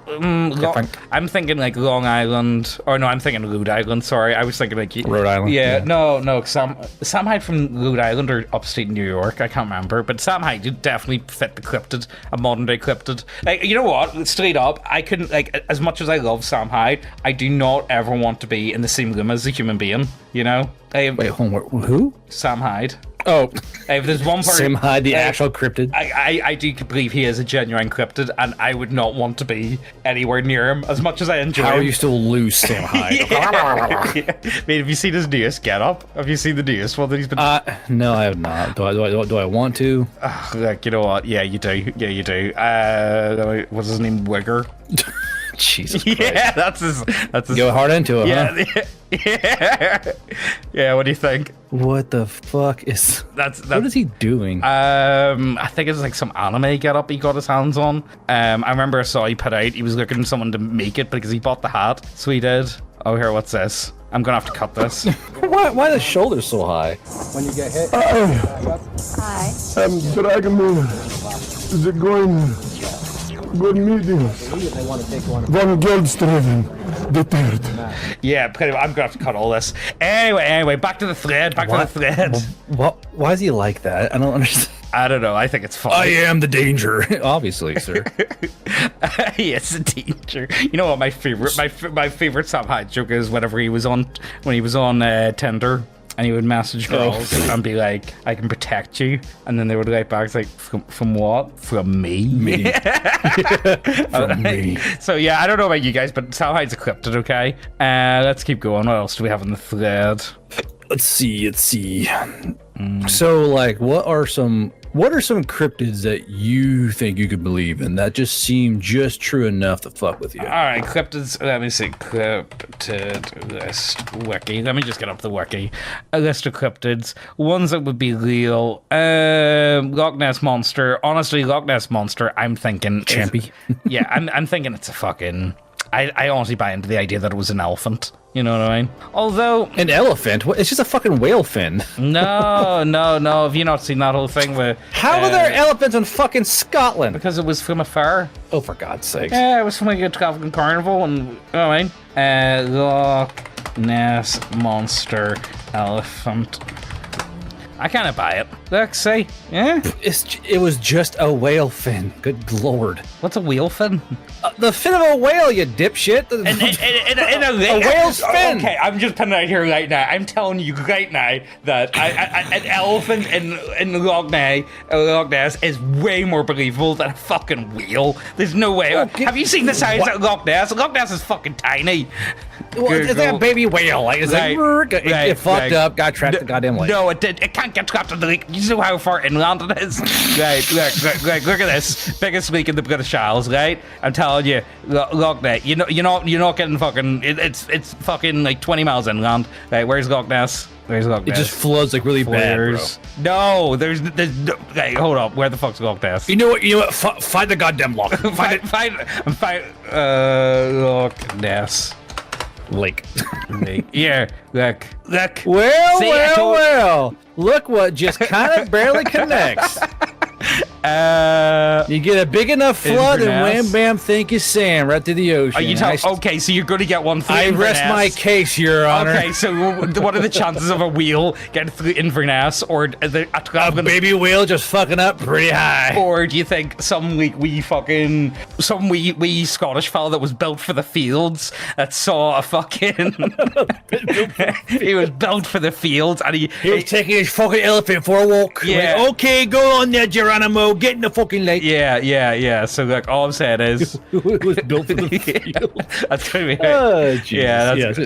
I'm thinking like Long Island, or no, I'm thinking Rhode Island. Sorry, I was thinking like Rhode Island. Yeah. No. Sam Hyde from Rhode Island or upstate New York, I can't remember, but Sam Hyde did definitely fit the cryptid, a modern day cryptid. Like, you know what? Straight up, I couldn't, like, as much as I love Sam Hyde, I do not ever want to be in the same room as a human being. You know? Wait, hold on. Who? Sam Hyde. Oh, if there's one person, Sam Hyde, the actual cryptid. I do believe he is a genuine cryptid, and I would not want to be anywhere near him. As much as I enjoy How him. are you still loose, Sam Hyde? Yeah. I mean, have you seen his newest get-up? Have you seen the newest one that he's been? No, I have not. Do I want to? Like, you know what? Yeah, you do. Yeah, you do. What's his name? Wigger. Jesus Christ. Yeah, that's his. Go hard into it, yeah, huh? Yeah. What do you think? What the fuck is? What is he doing? I think it's like some anime get up he got his hands on. I remember I saw he put out. He was looking for someone to make it because he bought the hat. So he did. Oh, here, what's this? I'm gonna have to cut this. Why the shoulders so high? When you get hit. Hi. Dragon is it going? Good meeting. Von Geldstraven, the third. Yeah, I'm gonna have to cut all this. Anyway, back to the thread. To the thread. What? Why is he like that? I don't understand. I don't know. I think it's funny. I am the danger, obviously, sir. Yes, the danger. You know what? My favorite Sam Hyde joke is when he was on Tinder. And he would message girls and be like, I can protect you. And then they would write back, like, from what? From me? From me. So, yeah, I don't know about you guys, but Sam Hyde's a cryptid, okay? Let's keep going. What else do we have in the thread? Let's see. So, like, what are some cryptids that you think you could believe in that just seem just true enough to fuck with you? All right, cryptids. Let me see. Cryptid list wiki. Let me just get up the wiki. A list of cryptids. Ones that would be real. Loch Ness monster. Honestly, Loch Ness monster. I'm thinking Champy. Yeah, I'm thinking it's a fucking. I honestly buy into the idea that it was an elephant. You know what I mean? Although An elephant? What? It's just a fucking whale fin. no. Have you not seen that whole thing where? How are there elephants in fucking Scotland? Because it was from a fair. Oh, for God's sake. Yeah, it was from like a traveling carnival, and you know what I mean? Loch Ness monster elephant. I kind of buy it. Let's see. Yeah. It was just a whale fin. Good lord. What's a whale fin? The fin of a whale, you dipshit. In a whale's fin. Okay, I'm just putting it out here right now. I'm telling you right now that an elephant in Loch Ness is way more believable than a fucking whale. There's no way. Have you seen the size of Loch Ness? Loch Ness is fucking tiny. Well, it's like a baby whale. Like, it's it fucked up, got trapped in the goddamn lake. No, it can't get trapped in the lake. You know how far inland it is? Right, look at this. Biggest lake in the British Isles, right? I'm telling you, Loch Ness. You're not getting fucking, it's fucking like 20 miles inland. Right, where's Loch Ness? Where's Loch Ness? It just floods like really bad, bro. No, there's no, hey, hold up. Where the fuck's Loch Ness? You know what? Find the goddamn lock. Find Loch Ness. Lake. Here, look. Well, See, well. Look what just kind of barely connects. You get a big enough flood and wham bam, thank you, Sam, right to the ocean. Are you okay, so you're going to get one through I Inverness. rest my case, Your Honor. Okay, so what are the chances of a whale getting through Inverness or a baby whale just fucking up pretty high? Or do you think some wee Scottish fella that was built for the fields that saw a fucking he was built for the fields and he was taking his fucking elephant for a walk. Yeah. Like, okay, go on there, Geronimo. Get in the fucking lake. Yeah. So like, all I'm saying is, it was built for the field. That's gonna be.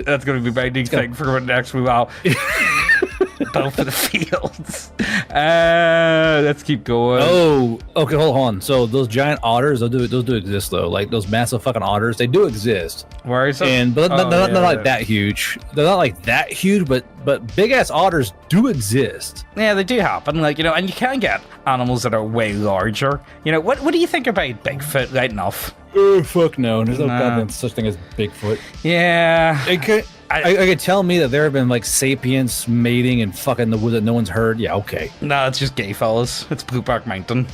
That's gonna be my new thing for next while. Built for the fields. Let's keep going. Oh, okay. Hold on. So those giant otters, those do exist though. Like those massive fucking otters, they do exist. Where is it? But they're not like that huge. They're not like that huge, but big ass otters do exist. Yeah, they do happen. Like, and you can get animals that are way larger. What do you think about Bigfoot? Right enough. Oh fuck no! There's no goddamn such thing as Bigfoot. Yeah. I could tell me that there have been like sapiens mating and fucking the wood that no one's heard. Yeah, okay. No, it's just gay fellas. It's Blueback Mountain.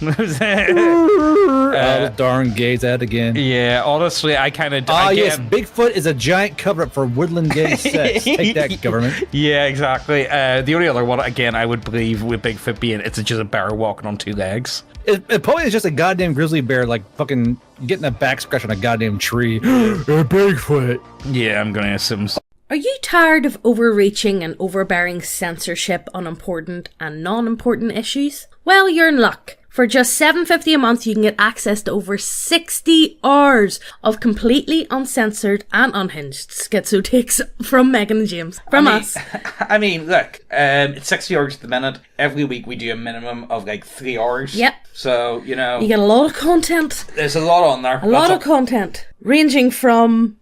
Darn gays at again. Yeah, honestly, I kind of. Yes, Bigfoot is a giant cover up for woodland gay sex. Take that, government. Yeah, exactly. The only other one, again, I would believe with Bigfoot being it's just a bear walking on two legs. It probably is just a goddamn grizzly bear, like fucking getting a back scratch on a goddamn tree. A Bigfoot. Yeah, I'm gonna assume. Are you tired of overreaching and overbearing censorship on important and non-important issues? Well, you're in luck. For just $7.50 a month, you can get access to over 60 hours of completely uncensored and unhinged schizo takes from Megan and James. From us. I mean, look, it's 60 hours at the minute. Every week we do a minimum of like 3 hours. Yep. So, You get a lot of content. There's a lot on there. A lot of content. Ranging from...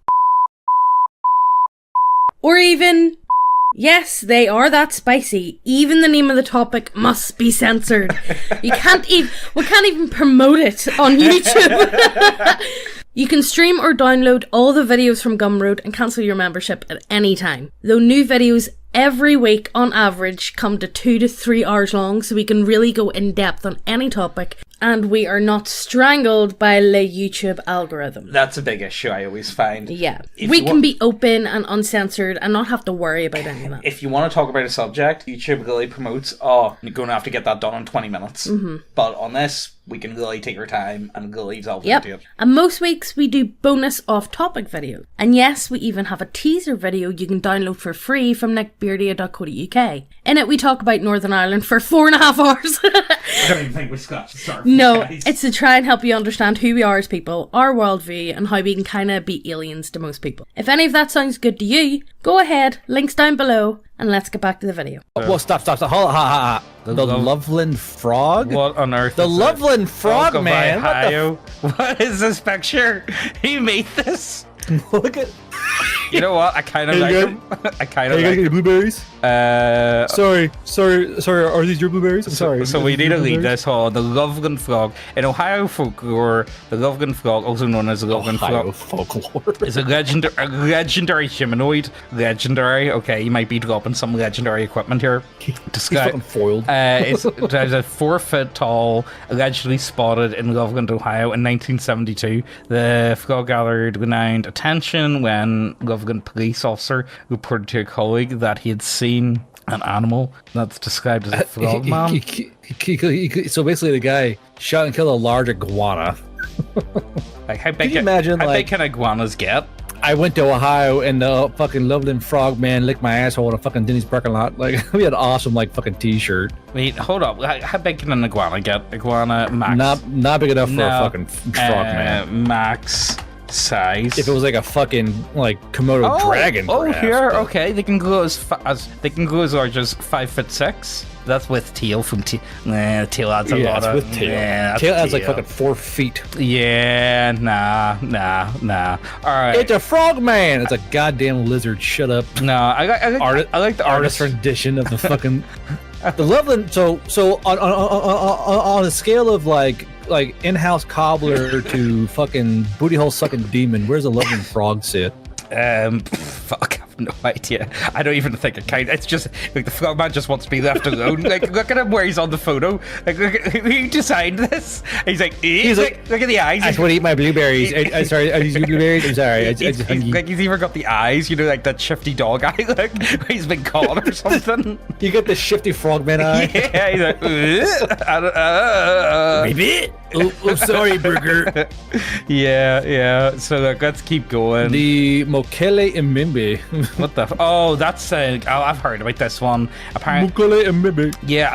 Or even... Yes, they are that spicy. Even the name of the topic must be censored. We can't even promote it on YouTube. You can stream or download all the videos from Gumroad and cancel your membership at any time. Though new videos every week on average come to 2 to 3 hours long, so we can really go in depth on any topic, and we are not strangled by the YouTube algorithm. That's a big issue I always find. Yeah. We can be open and uncensored and not have to worry about any of that. If you want to talk about a subject, YouTube really promotes, you're going to have to get that done in 20 minutes. Mm-hmm. But on this, we can really take our time and really delve into it. And most weeks we do bonus off-topic videos. And yes, we even have a teaser video you can download for free from neckbeardia.co.uk. In it, we talk about Northern Ireland for 4.5 hours. I don't even think we scratched the surface. No, guys. it's to try and help you understand who we are as people, our worldview, and how we can kind of be aliens to most people. If any of that sounds good to you, go ahead, links down below, and let's get back to the video. Well, stop. Hold on, ha. The Loveland Frog? What on earth? The is Loveland it? Frog, Welcome man. by what is this picture? He made this. Look at. You know what? I kind of Hey, like you him. I kind Are of you like guys getting blueberries? Sorry. Are these your blueberries? I'm sorry. So we need to leave this hall. The Loveland Frog. In Ohio folklore, the Loveland Frog, also known as the Loveland Ohio Frog, folklore. is a legendary humanoid. Legendary. Okay, you might be dropping some legendary equipment here. He's fucking foiled. It's a 4 foot tall, allegedly spotted in Loveland, Ohio in 1972. The frog gathered renowned attention when Loveland police officer reported to a colleague that he had seen an animal that's described as a frog man. So basically, the guy shot and killed a large iguana. Like, how big? Can you imagine? How Like, big can iguanas get? I went to Ohio and the fucking Loveland Frog man licked my asshole in a fucking Denny's parking lot. Like, we had an awesome like fucking T-shirt. Wait, hold up. How big can an iguana get? Iguana max. Not big enough for a fucking frog man. Max size. If it was like a fucking like Komodo dragon. Perhaps, here, but- okay. They can go as large as 5'6". That's with tail from tail. Nah, tail adds a Yeah, lot it's of. with tail. Yeah, Tail adds like fucking 4 feet. Yeah, nah. All right. It's a frog man. It's a goddamn lizard. Shut up. No, I like the Artist rendition of the fucking the Loveland. So on a scale of like in-house cobbler to fucking booty hole sucking demon, where's the Loveland Frog sit? Fuck, I have no idea. I don't even think it counts. It's just like the frog man just wants to be left alone. Like, look at him where he's on the photo. Like, look at, who designed this? He's like, look at the eyes. I just want to eat my blueberries. I'm sorry, are these your blueberries? I'm sorry. I just Like, he's even got the eyes, you know, like that shifty dog eye look, where he's been caught or something. You got the shifty frogman eye. Yeah, he's like, Maybe. Oh, sorry, burger. Yeah. So look, let's keep going. The Mokele Imimbi. What the? Oh, that's I've heard about this one. Apparently, Mokele Imimbi. yeah,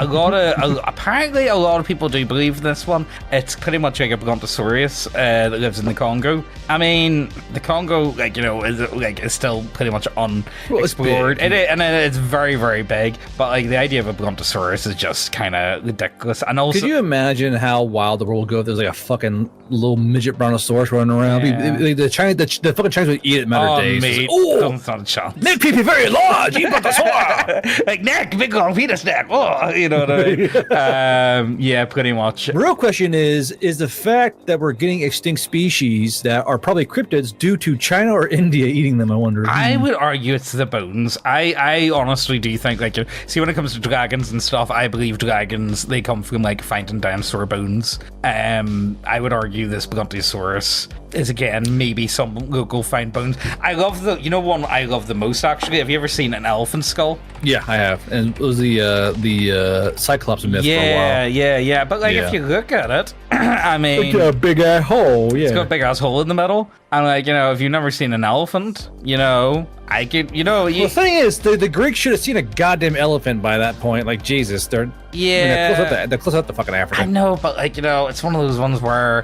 apparently a lot of people do believe this one. It's pretty much like a brontosaurus that lives in the Congo. I mean, the Congo, like, you know, is still pretty much unexplored. Well, and it's very, very big. But like the idea of a brontosaurus is just kind of ridiculous. And also, Could you imagine how wild the world would go if there's like a fucking little midget brontosaurus running around? Yeah. The fucking Chinese would eat it in matter of days. mate, Oh, that's not a chance. neck pee very large. Eat brontosaurus. Like neck, big long penis neck. Oh, you know what I mean? Yeah, pretty much. The real question is the fact that we're getting extinct species that are probably cryptids due to China or India eating them, I wonder. I would argue it's the bones. I honestly do think, like, see, when it comes to dragons and stuff, I believe dragons, they come from like finding dinosaur bones. I would argue this Brontosaurus is again maybe some local find bones. I love one I love the most, actually. Have you ever seen an elephant skull? Yeah, I have, and it was the Cyclops myth for a while. Yeah. But like, Yeah. if you look at it, I mean, It's a big ass hole. Yeah, it's got a big ass hole in the middle. And like, you know, if you've never seen an elephant, you know, I could, you know, Well, the thing is, the Greeks should have seen a goddamn elephant by that point. Like, Jesus, they're they're close up to fucking Africa. I know, but like, you know, it's one of those ones where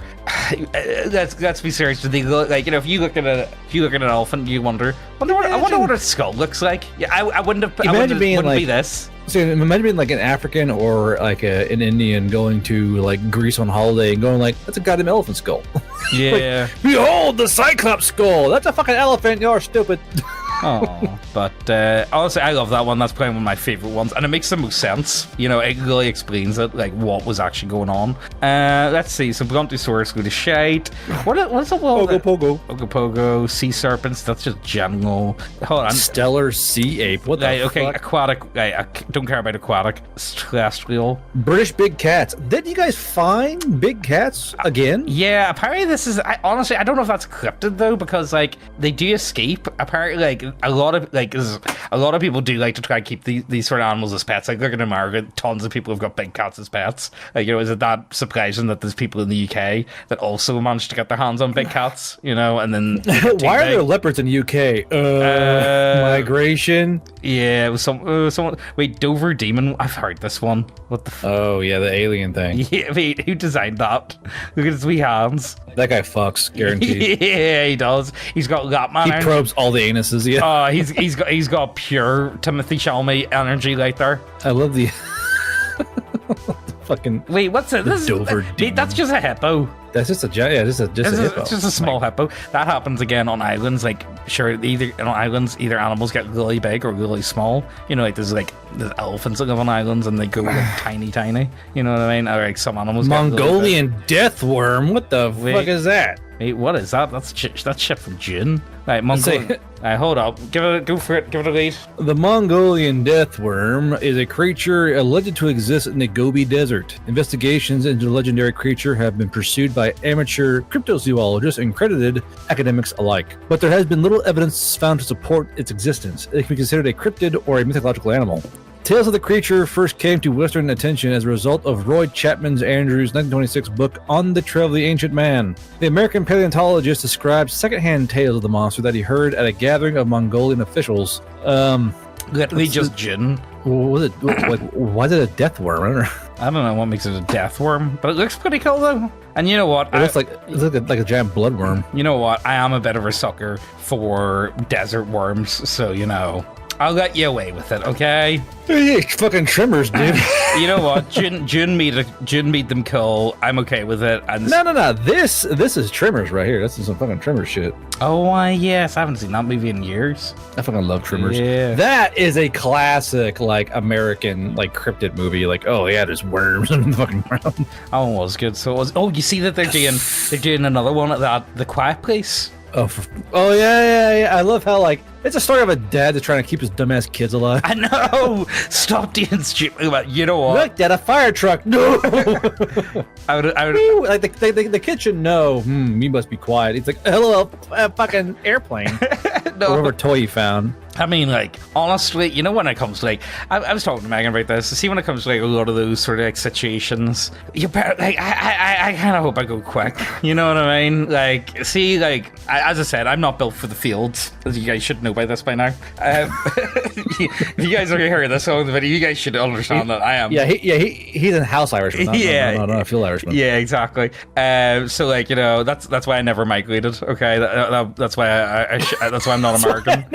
let's be serious. Do they look like, you know, if you look at an elephant, you wonder what a skull looks like. Yeah, I wouldn't have. Imagine being wouldn't like be this. So imagine being like an African or like an Indian going to like Greece on holiday and going like, that's a goddamn elephant skull. Yeah. Behold the Cyclops skull. That's a fucking elephant. You're stupid. Oh, but honestly, I love that one. That's probably one of my favorite ones, and it makes the most sense. You know, it really explains it, like what was actually going on. Let's see. So Brontosaurus go to shite. What's a Ogopogo, sea serpents. That's just general. Hold on. Stellar sea ape. What the Okay, fuck? aquatic. I don't care about aquatic. Terrestrial. British big cats. Didn't you guys find big cats again? Yeah, apparently this is. Honestly, I don't know if that's cryptid though, because like they do escape. Apparently, like a lot of like, a lot of people do like to try and keep these sort of animals as pets. Like, look at America, tons of people have got big cats as pets. Like, is it that surprising that there's people in the UK that also managed to get their hands on big cats, and then... Why are there leopards in the UK? Migration? Yeah, it was someone... Wait, Dover Demon? I've heard this one. What the Oh, yeah, the alien thing. Yeah, wait, who designed that? Look at his wee hands. That guy fucks, guaranteed. Yeah, he does. He's got that man. He probes all the anuses, yeah. He's got pure Timothy Chalamet energy right there. I love the... fucking... Wait, what's it? This Dover Demon. That's just a hippo. That's just a hippo. It's just a small hippo. That happens again on islands. Like, sure, on islands, either animals get really big or really small. Like there's elephants that live on islands and they go tiny. You know what I mean? Or like some animals. Mongolian get really death worm. What the fuck is that? Wait, what is that? That's shit from June. Right, Mongolian. Hold up. Go for it. Give it a read. The Mongolian death worm is a creature alleged to exist in the Gobi Desert. Investigations into the legendary creature have been pursued by amateur cryptozoologists and credited academics alike. But there has been little evidence found to support its existence. It can be considered a cryptid or a mythological animal. Tales of the creature first came to Western attention as a result of Roy Chapman Andrews' 1926 book On the Trail of the Ancient Man. The American paleontologist described secondhand tales of the monster that he heard at a gathering of Mongolian officials. Literally just gin. Was it why is it a death worm? I don't know what makes it a death worm, but it looks pretty cool though. And you know what? It looks like a giant blood worm. You know what? I am a bit of a sucker for desert worms, so I'll let you away with it, okay? Hey, fucking trimmers, dude. You know what? June made them cool. I'm okay with it. And No. This is trimmers right here. This is some fucking trimmer shit. Oh, yes. I haven't seen that movie in years. I fucking love trimmers. Yeah. That is a classic, American, cryptid movie. Oh, yeah, there's worms in the fucking ground. Oh, it was good. So it was. Oh, you see that they're doing another one at The Quiet Place? Oh yeah. I love how it's a story of a dad that's trying to keep his dumbass kids alive. I know. Stop being stupid. But you know what? Look, Dad, a fire truck. No. I would. The kid should know. You must be quiet. It's hello, fucking airplane. No. Whatever toy you found. I mean, honestly, when it comes to I was talking to Megan about this. See, when it comes to a lot of those sort of situations, you better I kind of hope I go quick. You know what I mean? As I said, I'm not built for the fields. As you guys should know by this by now. If you guys are hearing this on the video, you guys should understand that I am. He's a house Irishman. Not a field Irishman. Yeah, exactly. So that's why I never migrated. Okay, that's why that's why I'm not American.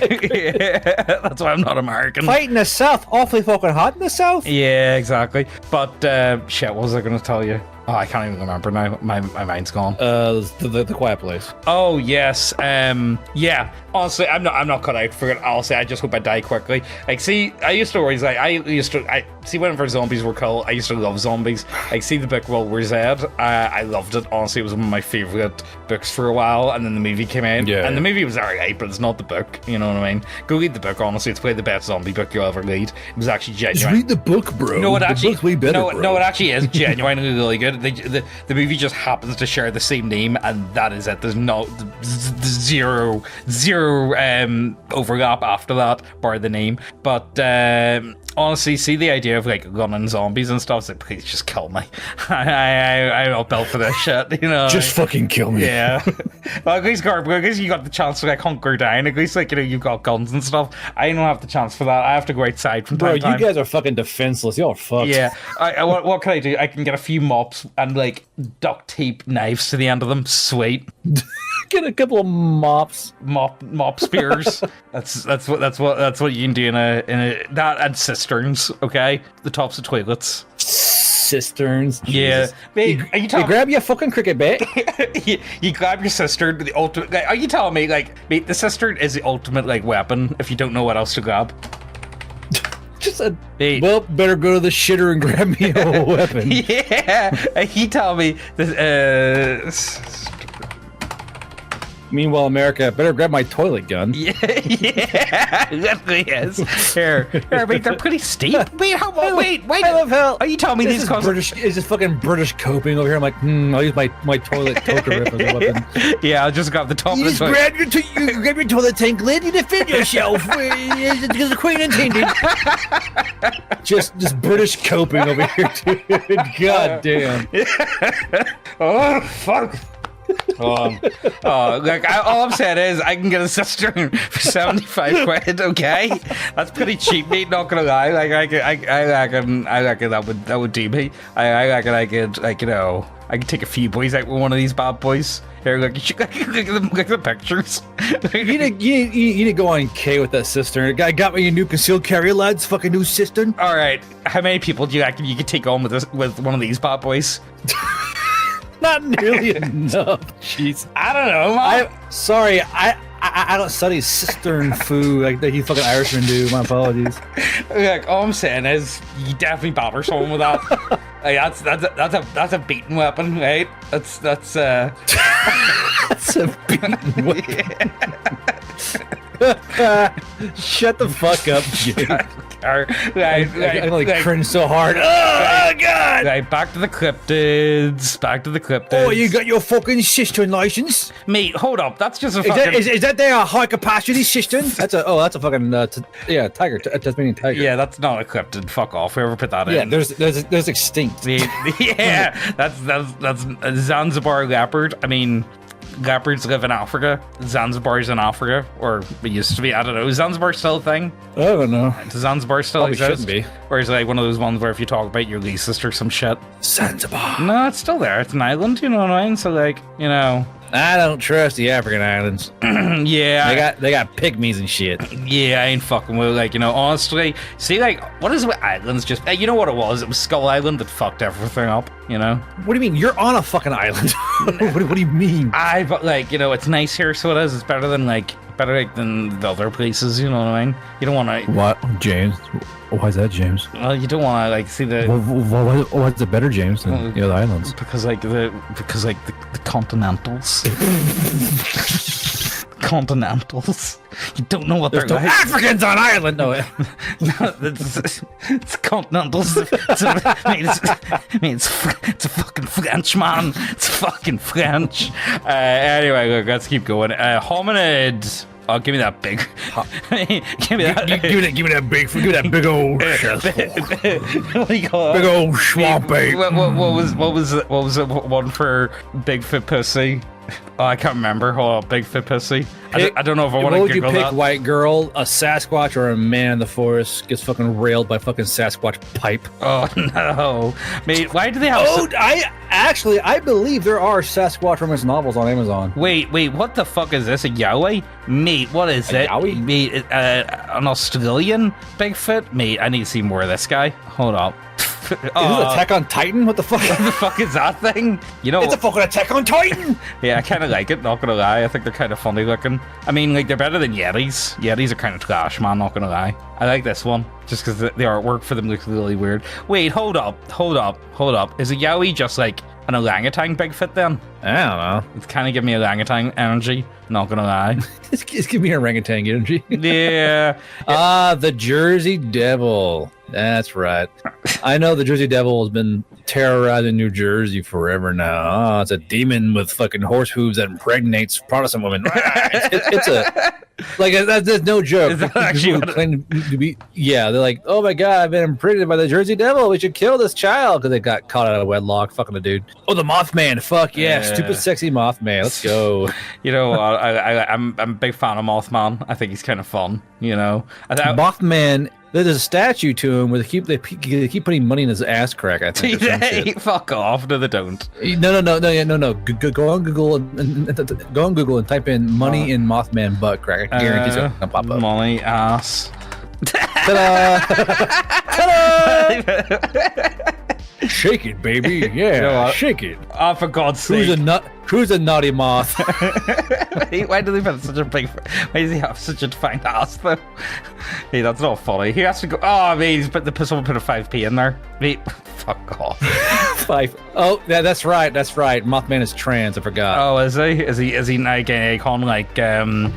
Yeah, that's why I'm not American. Fight in the South, awfully fucking hot in the South. Yeah, exactly. But shit, what was I going to tell you? Oh, I can't even remember now. My mind's gone. The Quiet Place. Oh yes. Yeah. Honestly, I'm not cut out for it. Honestly, I just hope I die quickly. See, I used to always see whenever zombies were cool. I used to love zombies. See the book World War Z. I loved it. Honestly, it was one of my favorite books for a while. And then the movie came out. Yeah. And the movie was alright, but it's not the book. You know what I mean? Go read the book. Honestly, it's probably the best zombie book you'll ever read. It was actually genuine. Just read the book, bro. No, it actually. The book's way better, bro. No, it actually is genuinely really good. The movie just happens to share the same name, and that is it. There's no zero overlap after that, bar the name. But honestly, see the idea of gunning zombies and stuff. It's please just kill me. I'm not built for this shit. Just fucking kill me. Yeah. Well, at least you got the chance to hunker down. At least you've got guns and stuff. I don't have the chance for that. I have to go outside from time to time. You guys are fucking defenseless. Y'all are fucked. Yeah. What can I do? I can get a few mops and duct tape knives to the end of them. Sweet. Get a couple of mops. Mop spears. that's what you can do in a that and cisterns. Okay, the tops of toilets. Cisterns. Jesus. Yeah. Are you you grab your fucking cricket bat. you grab your cistern. The ultimate. Are you telling me mate, the cistern is the ultimate weapon if you don't know what else to grab? Just well, better go to the shitter and grab me a weapon. Yeah. You tell me this. Meanwhile, America, better grab my toilet gun. Yeah, exactly. Yes. Here, wait, they're pretty steep. Wait, wait. I love how. Are you telling me This these is cars? British. Is this fucking British coping over here? I'm like, I'll use my toilet poker rip as a weapon. Yeah, I'll just grab the top You of the just toilet. grab your toilet tank lid. You defend yourself. Because the Queen intended. just British coping over here, dude. God damn. Oh fuck. All I'm saying is I can get a cistern for 75 quid. Okay, that's pretty cheap, mate. Not gonna lie. Like I reckon that would do me. I reckon I could, like, you know, I could take a few boys out with one of these bad boys. Here, look at the pictures. You need to go on K with that cistern. I got me a new concealed carry, lads. Fucking new cistern. All right, how many people do you reckon you could take on with one of these bad boys? Not nearly enough. Jeez. I don't know, man. Sorry, I don't study cistern food like you fucking Irishmen do. My apologies. Like, all I'm saying is you definitely bother someone with that. Like, that's a beating weapon, right? That's That's a beating weapon. Shut the fuck up, Jake. I like cringe so hard. Oh god! Right, back to the cryptids. Oh, you got your fucking cistern license, mate? Hold up, that's just a fucking. Is that their high capacity cistern? That's a fucking tiger, Tasmanian tiger. Yeah, that's not a cryptid. Fuck off. Whoever put that in. Yeah, there's extinct. Yeah, that's a Zanzibar leopard. I mean, leopards live in Africa. Zanzibar's in Africa, or it used to be. I don't know. Is Zanzibar still a thing? I don't know. Does Zanzibar still Probably exist? shouldn't be. Or is it like one of those ones where if you talk about your leases or some shit? Zanzibar. No, it's still there. It's an island, you know what I mean? So, like, you know. I don't trust the African islands. Yeah. They got pygmies and shit. Yeah, I ain't fucking with, like, you know, honestly. See, like, what is with islands just... You know what it was? It was Skull Island that fucked everything up, you know? What do you mean? You're on a fucking island. What do you mean? But, like, you know, it's nice here, so it is. It's better than the other places, you know what I mean? You don't want to... What, James? Why is that, James? Well, you don't want to, like, see the... What's it better, James, than the other islands? Because the continentals. Continentals. You don't know what they're like. Africans on Ireland. No, it's continentals. It's a fucking French, man. It's fucking French. Anyway, look, let's keep going. Hominid. Oh, give me that big. Give me that big old. What do you call it? Big old swamp ape. What was it? One for Bigfoot pussy? Oh, I can't remember. Hold on, Bigfoot pussy. I don't know if I want to What would you Google pick, that. white girl, a Sasquatch, or a man in the forest gets fucking railed by fucking Sasquatch pipe? Oh no, mate! Why do they have? I believe there are Sasquatch romance novels on Amazon. Wait! What the fuck is this? A Yowie? Mate, what is it? Yowie? Mate, an Australian Bigfoot? Mate, I need to see more of this guy. Hold up. Is this Attack on Titan? What the fuck? What the fuck is that thing? You know, it's a fucking Attack on Titan. Yeah, I kind of like it. Not gonna lie, I think they're kind of funny looking. I mean, like, they're better than Yetis. Yetis are kind of trash, man. Not gonna lie. I like this one just because the artwork for them looks really weird. Wait, hold up. Is a Yowie just like an orangutan Bigfoot then? I don't know. It's kind of giving me orangutan energy. Not gonna lie. It's giving me orangutan energy. Yeah. The Jersey Devil. That's right. I know the Jersey Devil has been terrorizing New Jersey forever now. Oh, it's a demon with fucking horse hooves that impregnates Protestant women. It's a like that's no joke. Is that actually claim to be? Yeah, they're like, oh my god, I've been impregnated by the Jersey Devil. We should kill this child because they got caught out of wedlock, fucking a dude. Oh, the Mothman. Fuck yeah, stupid sexy Mothman. Let's go. You know, I'm a big fan of Mothman. I think he's kind of fun. You know, Mothman. There's a statue to him where they keep putting money in his ass crack. I think. Fuck off! No, they don't. No. Go on Google and type in money in Mothman butt crack. I guarantee it's gonna pop up. Money ass. Ta-da! Ta-da! Shake it, baby. Yeah, you know shake it. Oh, for God's sake. Who's a naughty moth? Why do they have such a big... Why does he have such a defined ass, though? Hey, that's not funny. He has to go... Oh, mate, someone put a 5p in there. Mate, fuck off. Five. Oh, yeah, that's right. That's right. Mothman is trans. I forgot. Oh, is he? Is he like an icon like the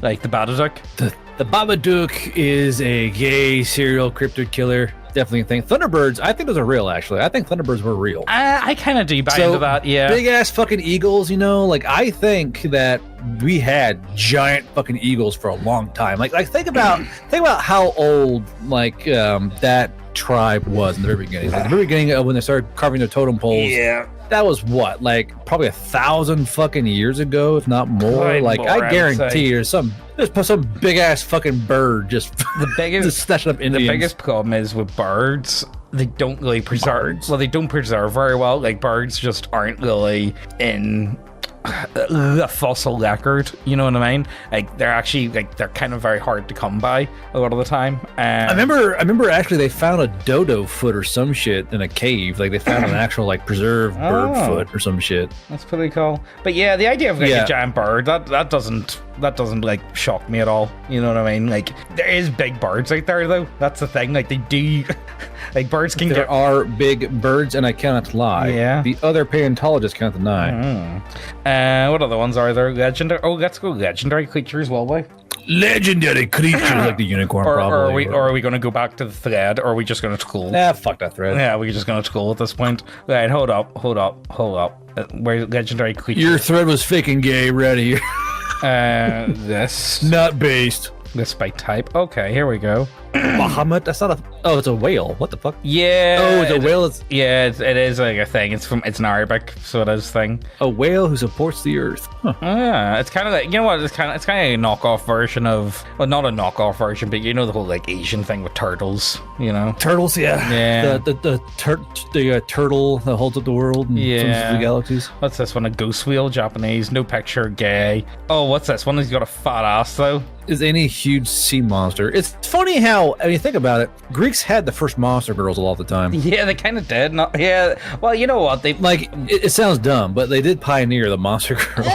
Babadook? The Babadook is a gay serial cryptid killer. Definitely think Thunderbirds. I think those are real. Actually, I think Thunderbirds were real. I kind of do buy into that. Yeah, big ass fucking eagles. You know, like I think that we had giant fucking eagles for a long time. Like think about how old that tribe was in the very beginning. Like the very beginning of when they started carving their totem poles. Yeah. That was what, like probably 1,000 fucking years ago, if not more. Probably like more, I guarantee there's some big ass fucking bird just the biggest just snatching up Indians. The biggest problem is with birds, they don't really preserve. Well, they don't preserve very well. Like birds just aren't really in a fossil record, you know what I mean? Like they're actually they're kind of very hard to come by a lot of the time. I remember actually they found a dodo foot or some shit in a cave. Like they found an actual like preserved bird foot or some shit. That's pretty cool. But yeah, the idea of a giant bird that doesn't like shock me at all. You know what I mean? Like there is big birds out there though. That's the thing. Like they do like birds can there are big birds, and I cannot lie. Yeah. The other paleontologists can't deny. What other ones are there? Legendary. Oh, let's go legendary creatures, will we? Legendary creatures like the unicorn, probably. Or are we going to go back to the thread, or are we just going to school? Nah, fuck that thread. Yeah, we're just going to school at this point. Right, hold up. Where legendary creatures? Your thread was fake and gay. Ready? This. Not based. This by type. Okay, here we go. Bahamut? That's not a... Oh, it's a whale. What the fuck? Yeah. Oh, it's a whale. It is like a thing. It's an Arabic, so it is thing. A whale who supports the earth. Huh. Yeah, it's kind of like, you know what? It's kind of a knockoff version of, well, not a knockoff version, but you know the whole like Asian thing with turtles. You know, turtles. Yeah. Yeah. The turtle that holds up the world. And yeah. The galaxies. What's this one? A ghost wheel, Japanese, no picture, gay. Oh, what's this one? He's got a fat ass though. Is any huge sea monster. It's funny how, I mean, think about it. Greeks had the first monster girls a lot of the time. Yeah, they kind of did. Yeah. Well, you know what? They like it sounds dumb, but they did pioneer the monster girl.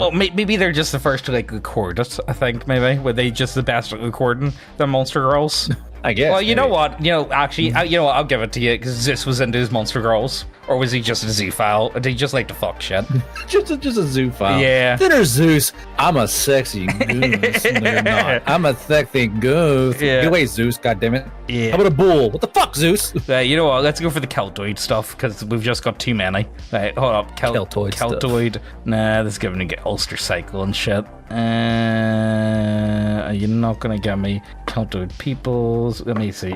Well, maybe they're just the first to like record it. I think maybe were they just the best at recording the monster girls. I guess. Well, you know what? You know, actually, you know what? I'll give it to you because Zeus was into his monster girls, or was he just a zoophile? Or did he just like to fuck shit? just a zoophile. Yeah. Then there's Zeus. I'm a sexy goose. No, you're not. I'm a sexy goose. Yeah. Get away, Zeus. God damn it. Yeah. How about a bull? What the fuck, Zeus? You know what? Let's go for the Keltoid stuff because we've just got too many. Right, hold up. Keltoid stuff. Nah, this is giving me Ulster cycle and shit. You're not gonna get me Keltoid peoples. Let me see.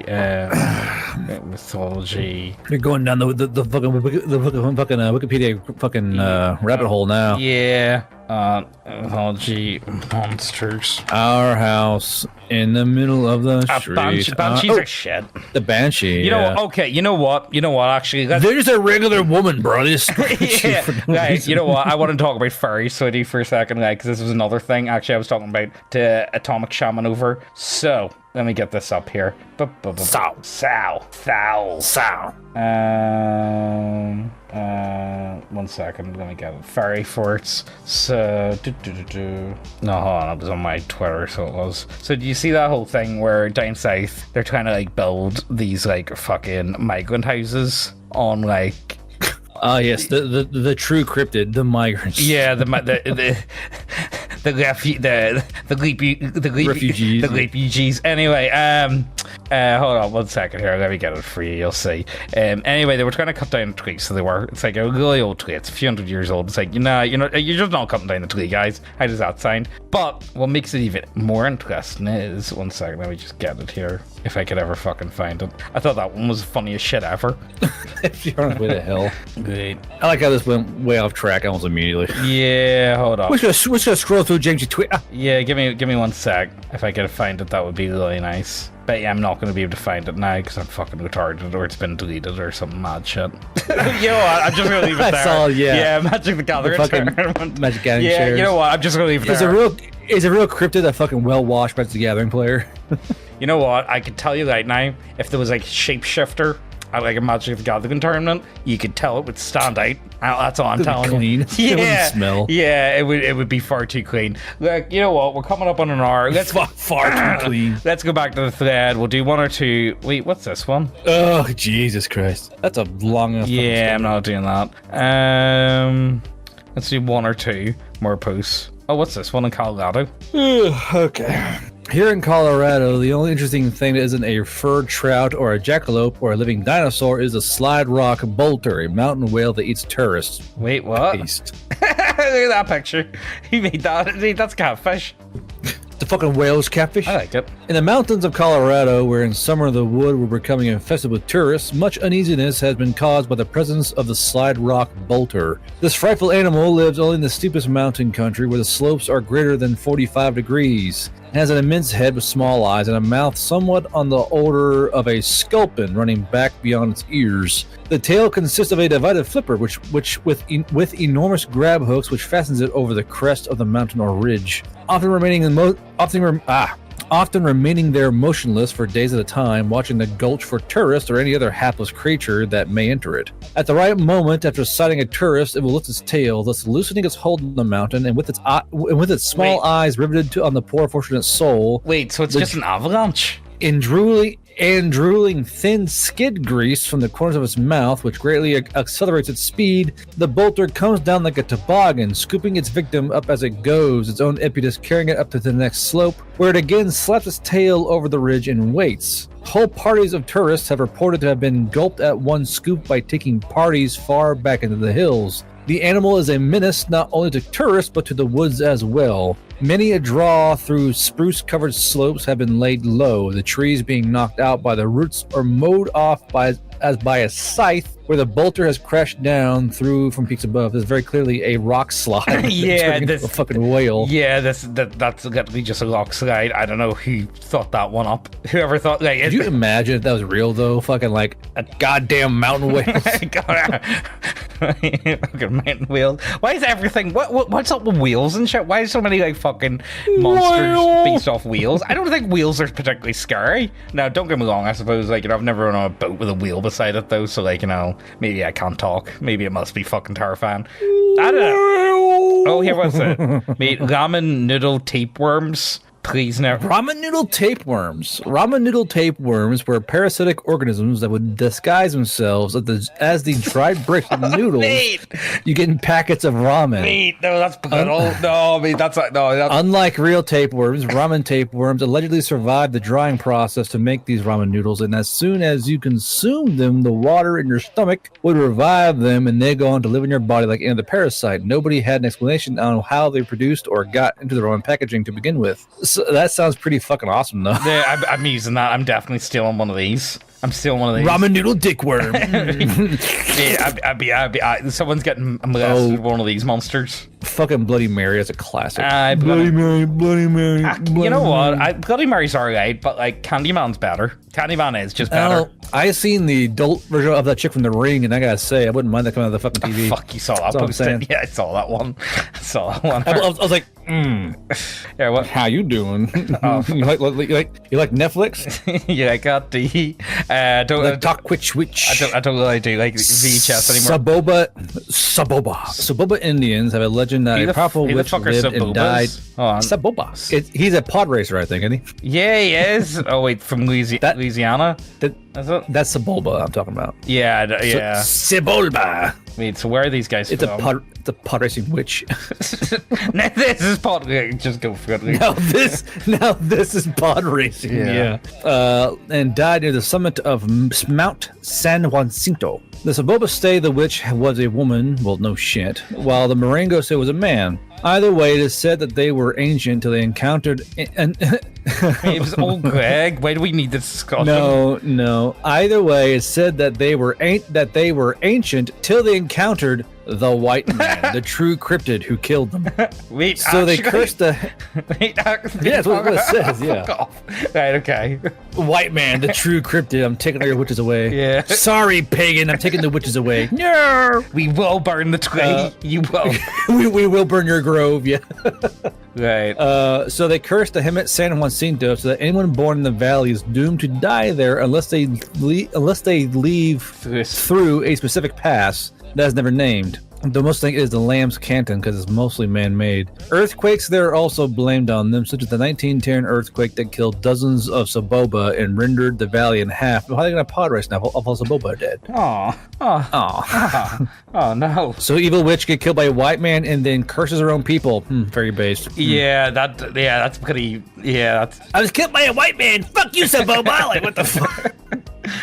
Mythology. You're going down the fucking Wikipedia fucking rabbit hole now. Yeah. Mythology monsters. Our house in the middle of the street. Banshees are shit. The banshee. You know what? Okay. You know what? Actually, they're just a regular woman, bro. Yeah. Right. You know what? I want to talk about fairy city for a second, because this was another thing. Actually, I was talking about to Atomic Shaman over. So let me get this up here. Sow. 1 second. Let me get it. Fairy forts. So, no, hold on. It was on my Twitter, so it was. So, do you see that whole thing where down south they're trying to like build these like fucking migrant houses on like. Yes, the true cryptid, the migrants. Yeah, the refugees. Anyway, hold on 1 second here. Let me get it for you. You'll see. Anyway, they were trying to cut down a tree, so they were. It's like a really old tree. It's a few hundred years old. It's like, you're just not cutting down the tree, guys. How does that sound? But what makes it even more interesting is 1 second. Let me just get it here. If I could ever fucking find it. I thought that one was the funniest shit ever. If you're on the way to hell. Great. I like how this went way off track almost immediately. Yeah, hold on. We're just gonna scroll through James's Twitter. Yeah, give me 1 sec. If I could find it, that would be really nice. But yeah, I'm not going to be able to find it now because I'm fucking retarded or it's been deleted or some mad shit. You know what? I'm just going to leave it there. That's all, yeah. Yeah, Magic the Gathering. Magic Gathering Yeah, shares. you know what? I'm just going to leave it there. Is a real cryptid a fucking well-washed Magic the Gathering player? You know what? I could tell you right now, if there was like Shapeshifter at like a Magic the Gathering tournament, you could tell it would stand out. That's all I'm telling clean. you. It wouldn't smell. Yeah, it would be far too clean. Look, you know what? We're coming up on an hour. Let's far too clean. Let's go back to the thread. We'll do one or two. Wait, what's this one? Oh, Jesus Christ. That's a long enough. Yeah, I'm not doing that. Let's do one or two more posts. Oh, what's this one in Colorado? Okay. Here in Colorado, the only interesting thing that isn't a fur trout or a jackalope or a living dinosaur is a slide rock bolter, a mountain whale that eats tourists. Wait, what? Paste. Look at that picture. He made that. That's catfish. The fucking whale's catfish. I like it. In the mountains of Colorado, where in summer the wood were becoming infested with tourists, much uneasiness has been caused by the presence of the slide rock bolter. This frightful animal lives only in the steepest mountain country where the slopes are greater than 45 degrees. It has an immense head with small eyes and a mouth somewhat on the order of a sculpin running back beyond its ears. The tail consists of a divided flipper, which with enormous grab hooks, which fastens it over the crest of the mountain or ridge, often remaining there motionless for days at a time, watching the gulch for tourists or any other hapless creature that may enter it. At the right moment, after sighting a tourist, it will lift its tail, thus loosening its hold on the mountain, and with its small eyes riveted on the poor fortunate soul. Wait, so it's just an avalanche? Drooling thin skid grease from the corners of its mouth, which greatly accelerates its speed, the bolter comes down like a toboggan, scooping its victim up as it goes, its own impetus carrying it up to the next slope, where it again slaps its tail over the ridge and waits. Whole parties of tourists have reported to have been gulped at one scoop by taking parties far back into the hills. The animal is a menace not only to tourists but to the woods as well. Many a draw through spruce-covered slopes have been laid low, the trees being knocked out by the roots or mowed off by a scythe, where the bolter has crashed down through from peaks above. There's very clearly a rock slide. Yeah, this a fucking whale. Yeah, that's got to be just a rock slide. I don't know who thought that one up. Whoever thought like. Could you imagine if that was real though? Fucking like a goddamn mountain whale. Fucking mountain whales. Why is everything? What's up with wheels and shit? Why is so many like fucking monsters based off wheels? I don't think wheels are particularly scary. Now, don't get me wrong. I suppose like I've never run on a boat with a wheel beside it though, so like maybe I can't talk. Maybe it must be fucking terrifying. I don't know. Oh, here was it. Mate, ramen noodle tapeworms. Please never. Ramen noodle tapeworms. Ramen noodle tapeworms were parasitic organisms that would disguise themselves as the dried bricks of noodles you get in packets of ramen. Mate, no, that's no, mate, that's like no. That's... Unlike real tapeworms, ramen tapeworms allegedly survived the drying process to make these ramen noodles, and as soon as you consume them, the water in your stomach would revive them, and they go on to live in your body like any other parasite. Nobody had an explanation on how they produced or got into the ramen packaging to begin with. So that sounds pretty fucking awesome, though. Yeah, I'm using that. I'm definitely stealing one of these. I'm stealing one of these. Ramen noodle dickworm. Yeah, someone's getting molested with one of these monsters. Fucking Bloody Mary is a classic. Bloody Mary. You know what? Bloody Mary's alright, but like Candyman's better. Candyman is just better. I seen the adult version of that chick from The Ring, and I gotta say, I wouldn't mind that coming out of the fucking TV. Fuck, you saw that post? Yeah, I saw that one. I was like, Yeah, what? How you doing? you like Netflix? Yeah, I got the Talk Witch. I don't really do like VHS anymore. Saboba Indians have a legend that a powerful witch lived and died. Saboba. He's a pod racer, I think, isn't he? Yeah, he is. Oh wait, from Louisiana. That's Saboba I'm talking about. Yeah. Saboba. Wait, so where are these guys It's from? a pod racing witch. This is pod. Just go for it. Now this is pod racing. Yeah. And died near the summit of Mount San Jacinto. The Saboba say the witch was a woman. Well, no shit. While the Marengo say it was a man. Either way, it is said that they were ancient till they encountered. It was old Greg. Why do we need this discussion? No. Either way, it's said that they were ancient till they encountered the white man, the true cryptid who killed them. Wait, so they cursed the. Wait, yeah, that's what it says. Yeah. Fuck off. Right. Okay. White man, the true cryptid. I'm taking all your witches away. Yeah. Sorry, pagan. I'm taking the witches away. No. We will burn the tree. You will. we will burn your grove, yeah. Right. So they cursed the Hemet San Jacinto so that anyone born in the valley is doomed to die there unless they leave through a specific pass that is never named. The most thing is the Lamb's Canton because it's mostly man-made. Earthquakes there are also blamed on them, such as the 1910 earthquake that killed dozens of Saboba and rendered the valley in half. How are they going to pod right now if all Saboba are dead? Oh no. So evil witch get killed by a white man and then curses her own people. Fairy based. Yeah, that's pretty. Yeah, that's. I was killed by a white man. Fuck you, Saboba. Like what the fuck?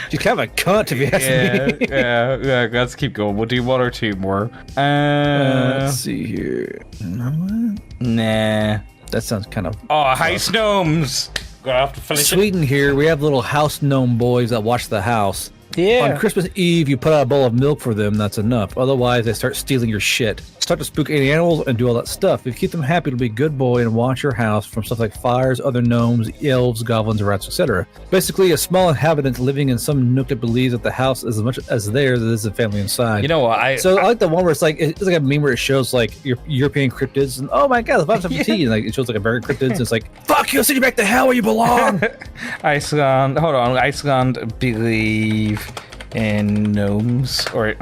She's kind of a cunt, if you ask me. Yeah. Let's keep going. We'll do one or two more. Let's see here. Nah. That sounds kind of. Oh, house gnomes. Gonna have to finish Sweden here, we have little house gnome boys that watch the house. Yeah. On Christmas Eve, you put out a bowl of milk for them, that's enough. Otherwise, they start stealing your shit. Start to spook any animals and do all that stuff. If you keep them happy, it'll be a good boy and watch your house from stuff like fires, other gnomes, elves, goblins, rats, etc. Basically, a small inhabitant living in some nook that believes that the house is as much as theirs as the family inside. You know what? I like the one where it's like a meme where it shows like your European cryptids and oh my god, the vibes of tea, and like it shows like American cryptids and it's like fuck you, I'll send you back to hell where you belong. Iceland. Hold on. Iceland believe in gnomes or.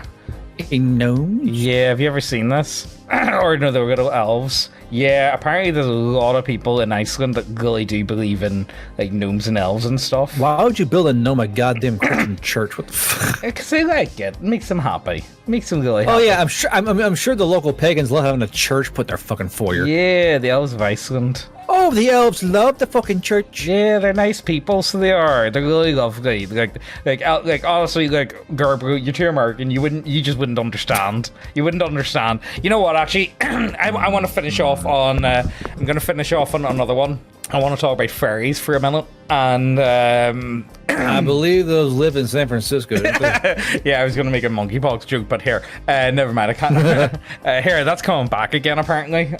In gnomes? Yeah, have you ever seen this? Or no, they were little elves. Yeah, apparently there's a lot of people in Iceland that really do believe in like gnomes and elves and stuff. Why would you build a gnome a goddamn Christian church? What the fuck? Because they like it. Makes them happy. Makes them really happy. Oh yeah, I'm sure the local pagans love having a church put their fucking foyer. Yeah, the elves of Iceland. Oh, the elves love the fucking church. Yeah, they're nice people, so they are. They're really lovely. Like honestly, like Gerber, you're too American. You just wouldn't understand. You wouldn't understand. You know what? Actually, I want to finish off on. I'm going to finish off on another one. I want to talk about fairies for a minute, and I believe those live in San Francisco. Don't they? Yeah, I was going to make a monkeypox joke, but here, never mind. I can't. Here, that's coming back again. Apparently.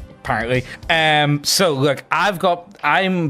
So look, I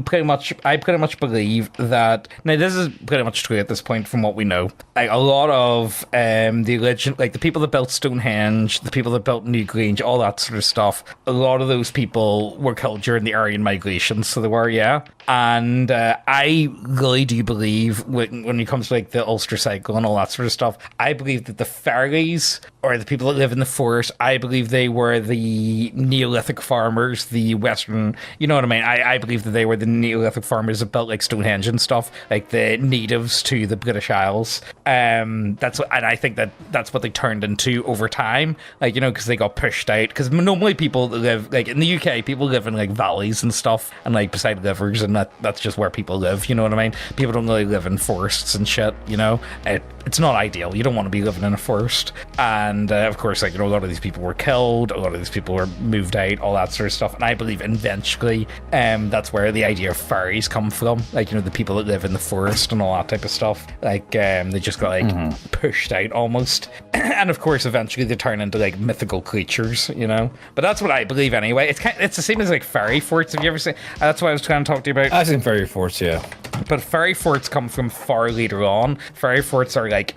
pretty much believe that now this is pretty much true at this point from what we know. Like a lot of the legend, like the people that built Stonehenge, the people that built Newgrange, all that sort of stuff. A lot of those people were killed during the Aryan migration, so they were, yeah. And I really do believe when it comes to like the Ulster cycle and all that sort of stuff, I believe that the fairies or the people that live in the forest, I believe they were the Neolithic farmers, the Western, you know what I mean? I believe that they were the Neolithic farmers that built like Stonehenge and stuff, like the natives to the British Isles. And I think that's what they turned into over time, like, you know, because they got pushed out. Because normally people that live, like in the UK, people live in like valleys and stuff and like beside rivers, and that's just where people live, you know what I mean? People don't really live in forests and shit, you know? It's not ideal. You don't want to be living in a forest. And of course, like, you know, a lot of these people were killed, a lot of these people were moved out, all that sort of stuff. And I believe eventually that's where the idea of fairies come from, like, you know, the people that live in the forest and all that type of stuff, like they just got like pushed out almost. And of course eventually they turn into like mythical creatures, you know? But that's what I believe anyway. It's the same as like fairy forts. Have you ever seen? That's what I was trying to talk to you about. I've seen fairy forts, yeah. But fairy forts come from far later on. Fairy forts are like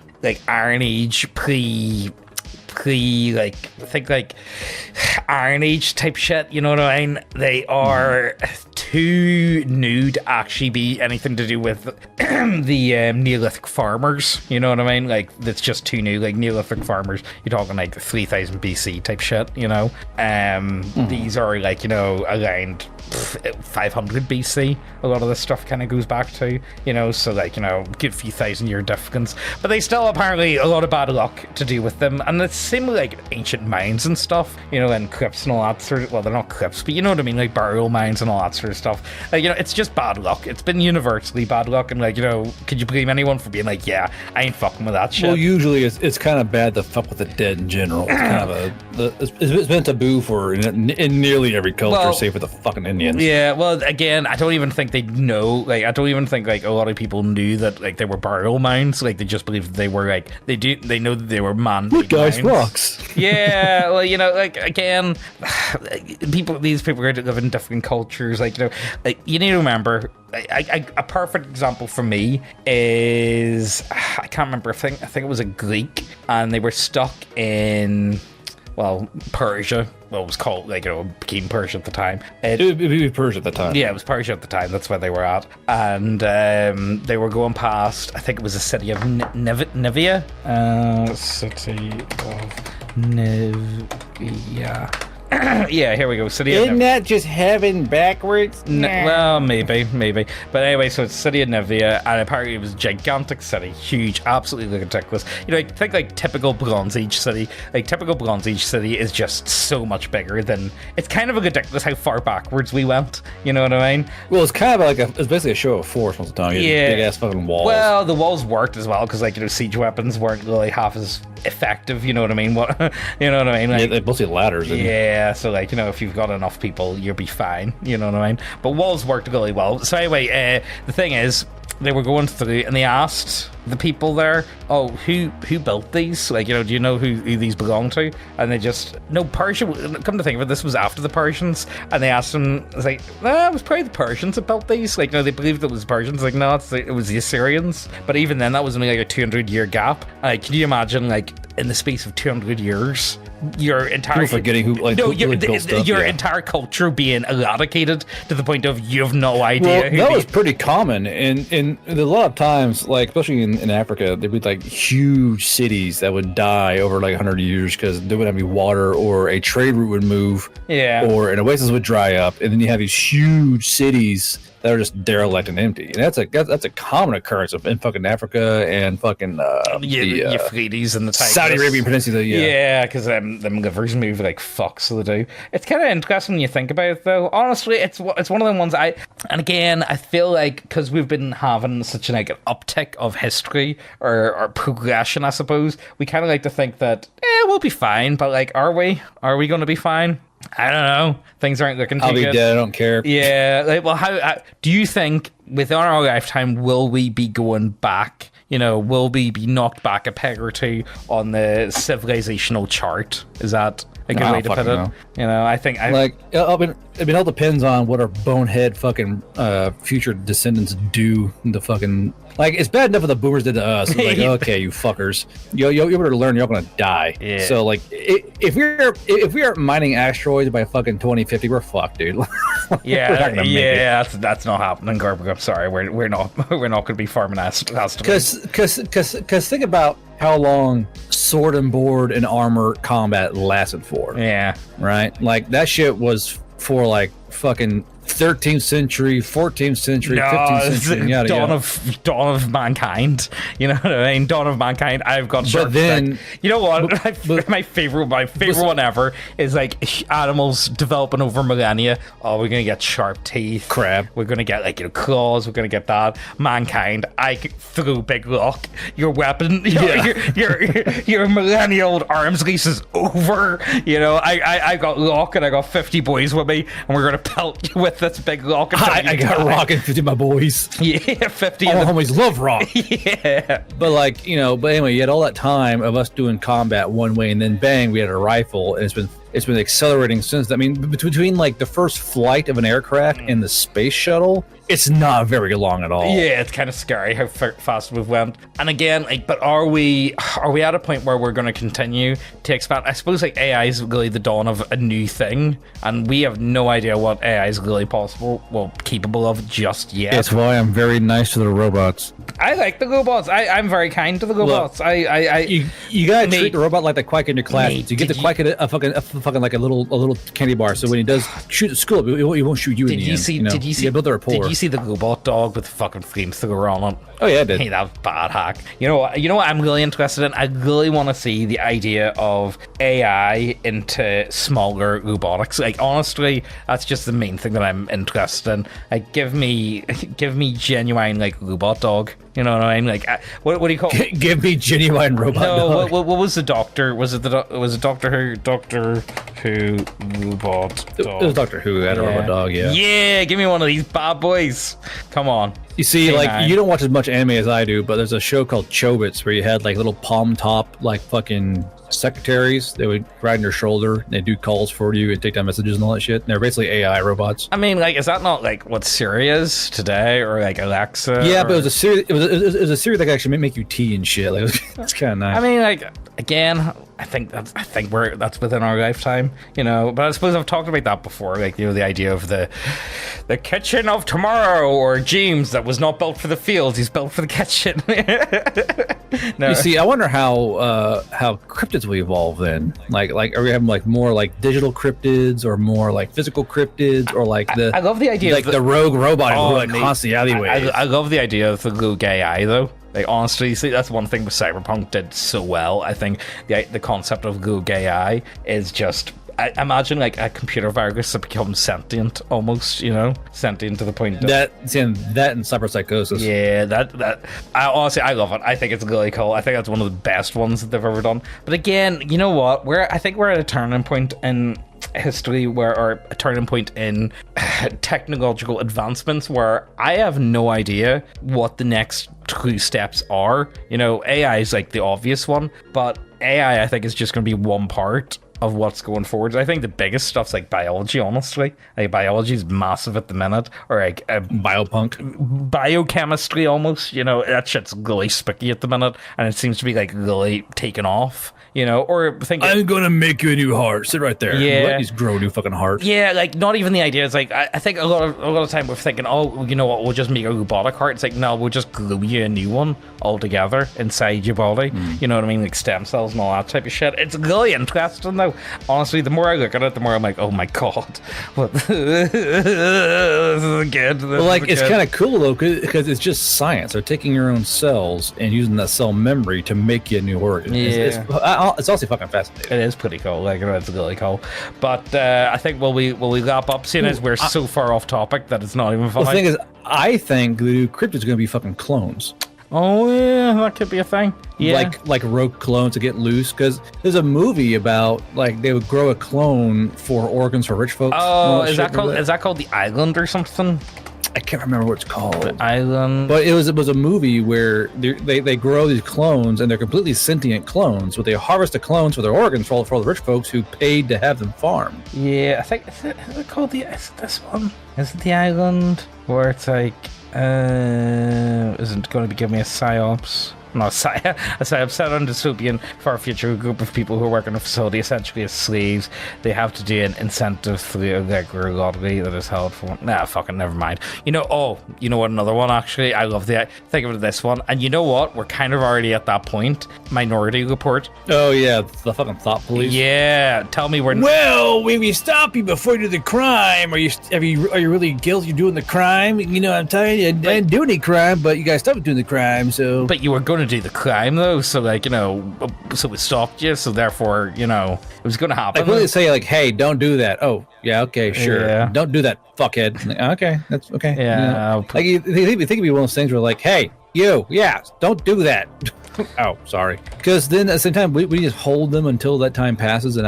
Iron Age like I think like Iron Age type shit, you know what I mean? They are too new to actually be anything to do with the Neolithic farmers, you know what I mean? Like, that's just too new. Like Neolithic farmers, you're talking like 3000 BC type shit, you know? These are like, you know, around 500 BC. A lot of this stuff kind of goes back to, you know, so like, you know, good few thousand-year difference. But they still apparently a lot of bad luck to do with them, and it's same with like ancient mines and stuff, you know, and crypts and all that sort of, well, they're not crypts, but you know what I mean, like burial mines and all that sort of stuff. Like, you know, it's just bad luck. It's been universally bad luck, and like, you know, could you blame anyone for being like, yeah, I ain't fucking with that shit? Well, usually it's kind of bad to fuck with the dead in general. It's kind of it's been taboo for in nearly every culture, save for the fucking Indians. Yeah, well, again, I don't even think they know. Like, I don't even think like a lot of people knew that like they were burial mines. Like, they just believed that they were like they know that they were man-made guys mines. rocks. Yeah, well, you know, like again, these people are living in different cultures. Like, you know, like, you need to remember. A perfect example for me is I can't remember. I think it was a Greek, and they were stuck in, well, Persia, well, it was called, like, became Persia at the time. It would be Persia at the time. Yeah, it was Persia at the time. That's where they were at. And they were going past, I think it was the city of Nevia. City of Nevia. Yeah, here we go. City of Isn't that just heaven backwards? well, maybe. But anyway, so it's City of Nevia, and apparently it was a gigantic city, huge, absolutely ridiculous. You know, I think like typical Bronze Age city, is just so much bigger than. It's kind of ridiculous how far backwards we went. You know what I mean? Well, it's kind of like it's basically a show of force most of the time. Yeah, big ass fucking walls. Well, the walls worked as well because, like, siege weapons weren't really half as effective. You know what I mean? You know what I mean? Like, yeah, mostly ladders. Yeah, so like, if you've got enough people, you'll be fine. You know what I mean? But walls worked really well. So anyway, the thing is, they were going through and they asked the people there, oh, who built these? Like, do you know who these belong to? And they just, no, Persia, come to think of it, this was after the Persians. And they asked them, it's like, it was probably the Persians that built these. Like, no, they believed it was Persians. Like, no, it was the Assyrians. But even then, that was only like a 200-year gap. Like, can you imagine, like, in the space of 200 years, your entire forgetting who built stuff, your entire culture being eradicated to the point of you have no idea. Well, that was pretty common, and a lot of times, like especially in Africa, there'd be like huge cities that would die over like 100 years because there wouldn't have any water, or a trade route would move, or an oasis would dry up, and then you have these huge cities that are just derelict and empty. And that's a common occurrence in fucking Africa and fucking the Euphrates and the Tigris. Saudi Arabian Peninsula. Yeah, because them rivers move like fuck, so they do. It's kind of interesting when you think about it, though. Honestly, it's one of them ones and again, I feel like because we've been having such an uptick of history or progression, I suppose, we kind of like to think that we'll be fine. But like, are we? Are we going to be fine? I don't know. Things aren't looking too good. I'll be dead. I don't care. Yeah. Like, well, how do you think within our lifetime will we be going back? Will we be knocked back a peg or two on the civilizational chart? Is that a good way to put it? I think it all depends on what our bonehead fucking future descendants do. The fucking it's bad enough what the boomers did to us. It's like, okay, you fuckers, you better learn. You're gonna die. Yeah. So like, if we are mining asteroids by fucking 2050, we're fucked, dude. That's not happening, Garber. I'm sorry, we're not gonna be farming asteroids. Because think about how long sword and board and armor combat lasted for. Yeah. Right? Like, that shit was for like fucking 13th century, 14th century, 15th century, dawn of mankind. You know what I mean? Dawn of mankind. I've got sharp. But then, you know what? My favorite one ever is like animals developing over millennia. Oh, we're gonna get sharp teeth. Crab. We're gonna get claws. We're gonna get that. Mankind. I threw big rock. Your weapon. Your millennial arms lease is over. I got rock and I got 50 boys with me, and we're gonna pelt you with this big rock. I got rock and 50 of my boys. Yeah, 50 all of my homies love rock. Yeah. But like, but anyway, you had all that time of us doing combat one way, and then bang, we had a rifle, and it's been accelerating since. I mean, between like the first flight of an aircraft and the space shuttle, it's not very long at all. Yeah, it's kind of scary how fast we've went. And again, but are we at a point where we're going to continue to expand? I suppose like AI is really the dawn of a new thing, and we have no idea what AI is really capable of just yet. That's why I'm very nice to the robots. I like the robots. I'm very kind to the robots. Look, you gotta treat the robot like the quack in your class. You get the quack at a fucking like a little candy bar. So when he does shoot at school, he won't shoot you in the end. Did you see? Build a rapport. Did you see the robot dog with the fucking flamethrower on it? Oh yeah, I did. Hey, that was a bad hack. You know what I'm really interested in? I really want to see the idea of AI into smaller robotics. Like, honestly, that's just the main thing that I'm interested in. Like, give me genuine like robot dog. You know what I mean? Like, what do you call it? Give me genuine robot dog. What was the Doctor? Was it Doctor Who? Doctor Who robot dog? It was Doctor Who had a robot dog. Yeah. Yeah, give me one of these bad boys. Come on. You see, you don't watch as much anime as I do, but there's a show called Chobits where you had like little palm top like fucking secretaries. They would ride on your shoulder, and they do calls for you and take down messages and all that shit. And they're basically AI robots. I mean, like, is that not like what Siri is today, or like Alexa? Yeah, but it was a Siri. It was a Siri that could actually make you tea and shit. Like, that's kind of nice. I mean, like, again, I think that's within our lifetime, you know. But I suppose I've talked about that before, like, you know, the idea of the kitchen of tomorrow, or James that was not built for the fields, he's built for the kitchen. No. You see, I wonder how cryptids will evolve then. Like are we having like more like digital cryptids, or more like physical cryptids, or like the I love the idea like of the rogue robot who like mate, constantly alleyways. I love the idea of the rogue AI though. Like, honestly, see, that's one thing with Cyberpunk did so well. I think the concept of rogue AI is just... I imagine like a computer virus that becomes sentient, almost, you know, sentient to the point that and cyberpsychosis. Yeah, that I love it. I think it's really cool. I think that's one of the best ones that they've ever done. But again, you know what? I think we're at a turning point in history or a turning point in technological advancements where I have no idea what the next 2 steps are. You know, AI is like the obvious one, but AI I think is just going to be one part of what's going forward. I think the biggest stuff's like biology, honestly. Like, biology is massive at the minute, or like biochemistry almost, you know. That shit's really spooky at the minute, and it seems to be like really taking off, you know. Or think I'm gonna make you a new heart. Sit right there. Yeah, let these grow a new fucking heart. Yeah, like, not even the idea. It's like I think a lot of time we're thinking, oh, you know what, we'll just make a robotic heart. It's like, no, we'll just glue you a new one altogether inside your body. You know what I mean? Like stem cells and all that type of shit. It's really interesting though. Honestly, the more I look at it, the more I'm like, oh my god, what? This is good. Well, like, it's kind of cool though, because it's just science. They're taking your own cells and using that cell memory to make you a new organ. Yeah. It's also fucking fascinating. It is pretty cool. Like, it's really cool. But I think will we wrap up, seeing as we're so far off topic that it's not even funny. The thing is, I think the new cryptids are going to be fucking clones. Oh yeah, that could be a thing. Yeah, like rogue clones to get loose, because there's a movie about like they would grow a clone for organs for rich folks. Oh, is that called The Island or something? I can't remember what it's called. The Island. But it was a movie where they grow these clones, and they're completely sentient clones, but they harvest the clones for their organs for all the rich folks who paid to have them farmed. Yeah, I think is it called is it this one? Is it The Island, where it's like isn't going to be giving me a psyops? No, a psyops set on dystopian far future. A group of people who work in a facility essentially as slaves. They have to do an incentive through their lottery that is held for. Nah, fucking never mind. You know what? Another one actually. I love think of this one. And you know what? We're kind of already at that point. Minority Report. Oh yeah, the fucking thought police. Yeah, tell me where. Well, when we stop you before you do the crime, are you really guilty of doing the crime? You know, I'm telling you, I didn't do any crime, but you guys stopped doing the crime, so. But you were going to do the crime though, so like, you know, so we stopped you, so therefore, you know, it was going to happen. Like, really say like, hey, don't do that. Oh yeah, okay, sure. Yeah. Don't do that, fuckhead. Like, okay, that's okay. Yeah. You know? Like, you think it'd be one of those things where like, hey, you, yeah, don't do that. Oh, sorry. Because then at the same time, we just hold them until that time passes, and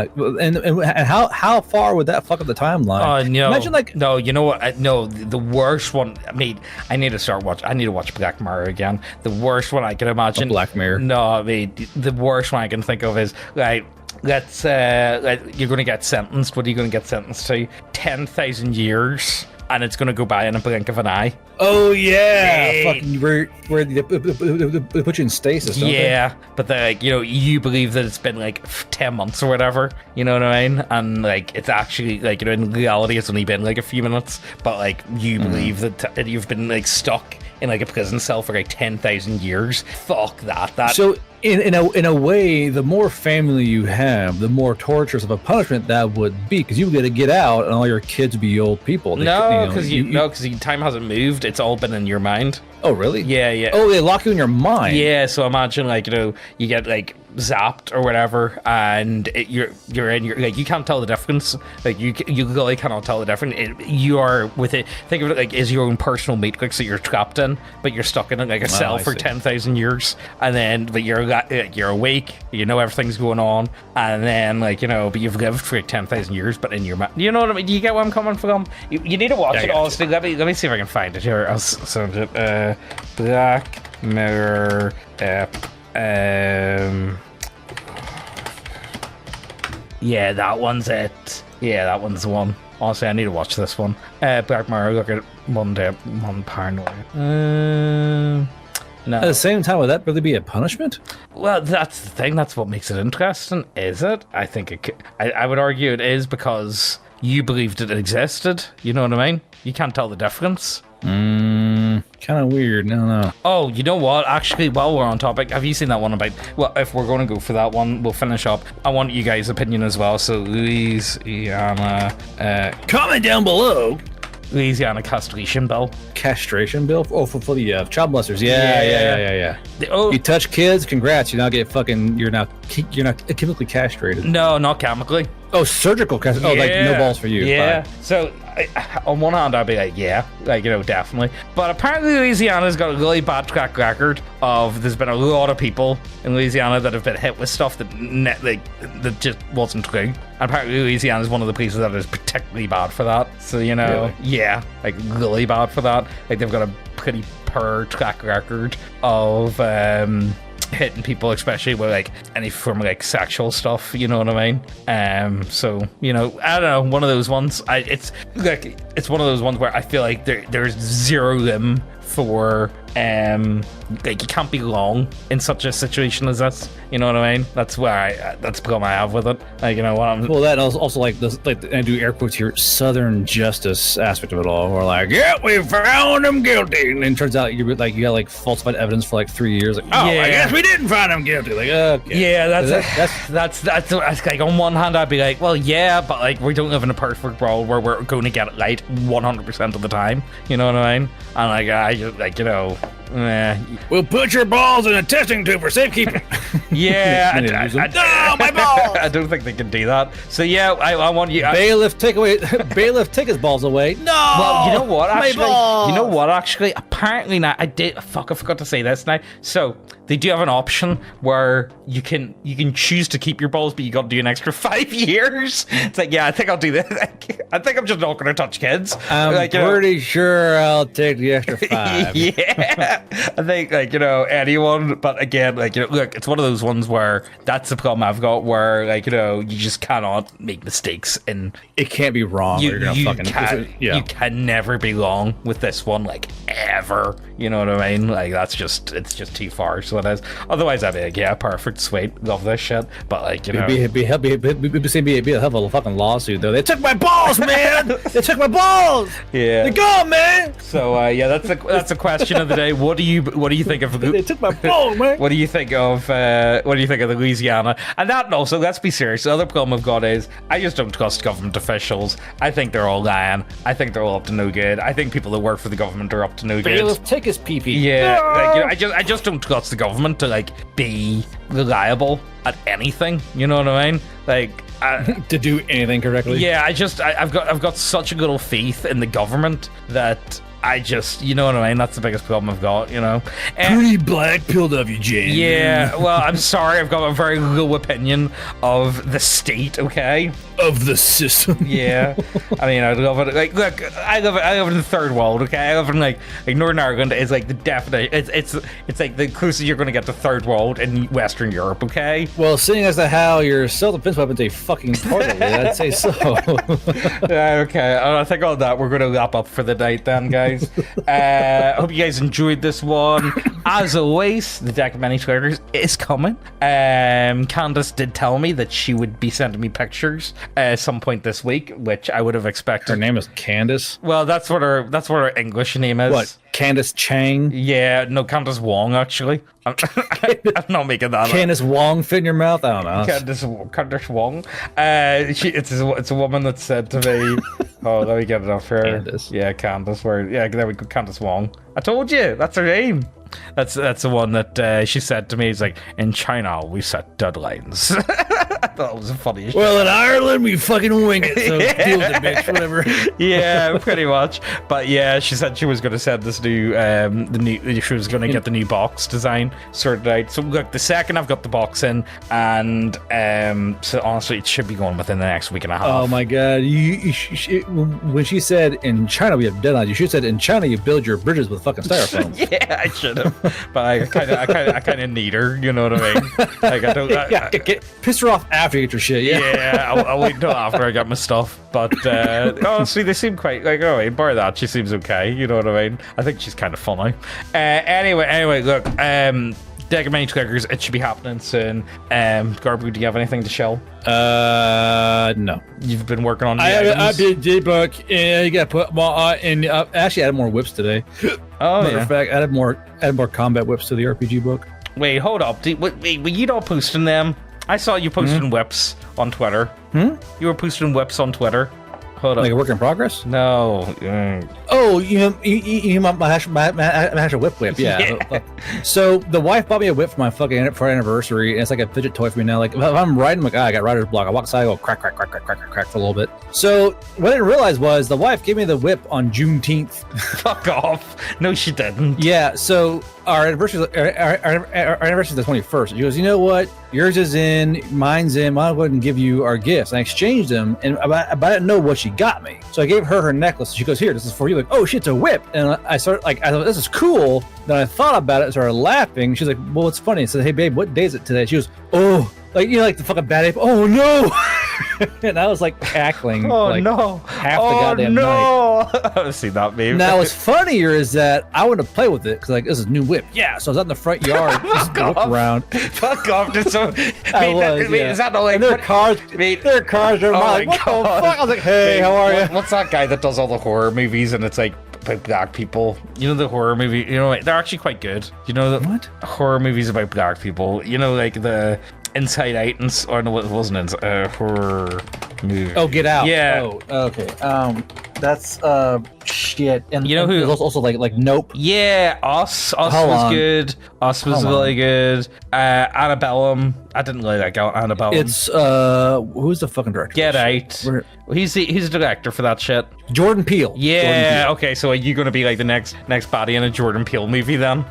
how far would that fuck up the timeline? Oh no! Imagine like no, you know what? No, the worst one. I mean, I need to watch Black Mirror again. The worst one I can imagine. Black Mirror. No, I mean the worst one I can think of is like. Let's you're going to get sentenced. What are you going to get sentenced to? 10,000 years, and it's going to go by in a blink of an eye. Oh yeah, fucking where they put you in stasis. Don't they? But like, you know, you believe that it's been like 10 months or whatever. You know what I mean? And like, it's actually like, you know, in reality, it's only been like a few minutes. But like, you believe that you've been like stuck in like a prison cell for like 10,000 years. Fuck that. So in a way, the more family you have, the more torturous of a punishment that would be, because you got to get out and all your kids be old people. Because time hasn't moved. It's all been in your mind. Oh really? Yeah. Oh, they lock you in your mind. Yeah. So imagine like, you know, you get like zapped or whatever, and you're in your, like, you can't tell the difference. Like you really cannot tell the difference. You are with it. Think of it like as your own personal matrix that you're trapped in, but you're stuck in like a cell for 10,000 years, and then but you're awake. You know everything's going on, and then like, you know, but you've lived for like 10,000 years, but in your mind. You know what I mean? Do you get where I'm coming from? You need to watch it. Honestly, let me see if I can find it here. I'll send it. Black Mirror app. Yeah, that one's it. Yeah, that one's the one. Honestly, I need to watch this one. Black Mirror, look at one paranoia. No. At the same time, would that really be a punishment? Well, that's the thing. That's what makes it interesting, is it? I think I would argue it is because you believed it existed. You know what I mean? You can't tell the difference. Kind of weird. No. Oh, you know what? Actually, while we're on topic, have you seen that one about... Well, if we're going to go for that one, we'll finish up. I want you guys' opinion as well. So, Louisiana... Comment down below. Louisiana castration bill. Castration bill? Oh, for the child molesters. Yeah. Oh, You touch kids, congrats. You now get fucking... You're not chemically castrated. no, not chemically. Oh, surgical castration. Oh, like no balls for you. Yeah. Fine. So, on one hand, I'd be like, yeah, like, you know, definitely. But apparently Louisiana's got a really bad track record of, there's been a lot of people in Louisiana that have been hit with stuff that that just wasn't true. And apparently Louisiana's one of the places that is particularly bad for that. So, you know, Really? yeah, like really bad for that. Like, they've got a pretty poor track record of hitting people, especially with like any form of like sexual stuff, you know what I mean? So, you know, I don't know, one of those ones. It's one of those ones where I feel like there's zero room for like, you can't be long in such a situation as this, you know what I mean? That's where that's the problem I have with it. Like, you know what I'm... Well, that also like this, like, I do air quotes here, Southern justice aspect of it all. We're like, yeah, we found him guilty, and then turns out you got like falsified evidence for like 3 years. Like, oh, Yeah. I guess we didn't find him guilty. Like, okay. Yeah, that's like, on one hand I'd be like, well, yeah, but like, we don't live in a perfect world where we're going to get it right 100% of the time, you know what I mean? And like, I just, like, you know, We'll put your balls in a testing tube for safekeeping. yeah, No, my balls! I don't think they can do that. So yeah, I want you. Bailiff, take his balls away. No. Well, you know what? My Actually, balls! you know what? Actually, apparently now I forgot to say this now. So they do have an option where you can choose to keep your balls, but you got to do an extra 5 years. It's like, yeah, I think I'll do that. I think I'm just not going to touch kids. I'm like, you know, pretty sure I'll take the extra 5. yeah, I think, like, you know, anyone, but again, like, you know, look, it's one of those ones where that's the problem I've got, where, like, you know, you just cannot make mistakes, and It can't be wrong. or you're gonna you can never be wrong with this one, like, ever. You know what I mean? Like, it's just too far. So it is. Otherwise, I'd be like, yeah, perfect, sweet, love this shit. But like, you know, It'd be a hell of a fucking lawsuit though. They took my balls, man. They took my balls. yeah. They're gone, man. So yeah, that's a question of the day. What do you think of? They took my balls, man. What do you think of the Louisiana? And that also, let's be serious. The other problem I've got is I just don't trust government officials. I think they're all lying. I think they're all up to no good. I think people that work for the government are up to no good. Bailiff, take his pee-pee. Yeah, like, you know, I just don't trust the government to like be reliable at anything. You know what I mean? Like, To do anything correctly. yeah, I've got such a little faith in the government that I just, you know what I mean? That's the biggest problem I've got, you know? Pretty black-pilled of you, Jane. Yeah, well, I'm sorry, I've got a very low opinion of the state, okay? Of the system. Yeah, I mean, I love it. Like, look, I live in the third world, okay? I live in like Northern Ireland is like the definite. It's like the closest you're going to get to third world in Western Europe, okay? Well, seeing as to how your self-defense weapon's a fucking part of it, I'd say so. Yeah, okay. I think on that we're going to wrap up for the night then, guys. Hope you guys enjoyed this one. As always, the deck of many trailers is coming. Candace did tell me that she would be sending me pictures at some point this week, which I would have expected. Her name is Candace. Well, that's what her English name is. What? Candace Chang? Yeah, no, Candace Wong, actually. I'm not making that up. Candace Wong fit in your mouth? I don't know. Candace Wong. It's a woman that said to me, oh, let me get it up here. Candace. Yeah, Candace. Yeah, there we go. Candace Wong. I told you, that's her name. That's the one that she said to me. It's like, in China, we set deadlines. I thought it was the funniest. Well, in Ireland, we fucking wing it, so deal with it, bitch, whatever. Yeah, pretty much. But yeah, she said she was going to send this new, she was going to get the new box design sorted out. So look, the second I've got the box in, and so honestly, it should be going within the next week and a half. Oh my god! When she said in China we have deadlines, you should have said in China you build your bridges with fucking styrofoam. Yeah, I should have, but I kind of need her. You know what I mean? Like I don't. Piss her off After you get your shit, Yeah, I'll wait until after I get my stuff. But honestly, they seem quite like, all right, bar that, she seems okay. You know what I mean? I think she's kind of funny. Anyway, look, Deck of Many Clickers, it should be happening soon. Garbu, do you have anything to show? No. You've been working on the I items? did J-Book, and you got to put more and actually added more whips today. Oh, Matter yeah. of fact, added more combat whips to the RPG book. Wait, hold up. Wait, were you not posting them? I saw you posting whips on Twitter. You were posting whips on Twitter. Hold up. Like a work in progress? No. Oh, you my hash a whip. Yeah. So the wife bought me a whip for my fucking for anniversary, and it's like a fidget toy for me now. Like if I'm riding, I'm like, I got rider's block. I walk aside, I go crack for a little bit. So what I didn't realize was the wife gave me the whip on Juneteenth. Fuck off. No, she didn't. Yeah. So our anniversary is the 21st. She goes, you know what? Yours is in, mine's in. I'll go ahead and give you our gifts. And I exchanged them, and I didn't know what she got me. So I gave her necklace. She goes, here, this is for you. Like, oh shit, it's a whip. And I started I thought this is cool. Then I thought about it and started laughing. She's like, well, it's funny. I said, hey babe, what day is it today? She goes, oh, like like the fucking bad ape. Oh no. And I was like cackling. Oh like, no. half the goddamn night. I've seen that meme. Now what's funnier is that I want to play with it because like this is a new whip. Yeah, so I was out in the front yard, just whip around. Fuck off. Is that not like and there are cars? There are cars. They're like, what the fuck? I was like, hey, how are you? What's that guy that does all the horror movies and it's like about black people? You know the horror movie? You know they're actually quite good. You know the What? horror movies about black people? You know like the Inside Out and or no, it wasn't horror movie. Oh, Get Out. Yeah. Oh, okay. That's shit. And You know who- There's also like Nope. Yeah, Us Hold was on. good. Us was Hold on. really good. Annabellum. I didn't really like Annabellum. It's who's the fucking director? Get Out. Where- He's the director for that shit. Jordan Peele. Yeah. Okay. So are you going to be like the next baddie in a Jordan Peele movie then?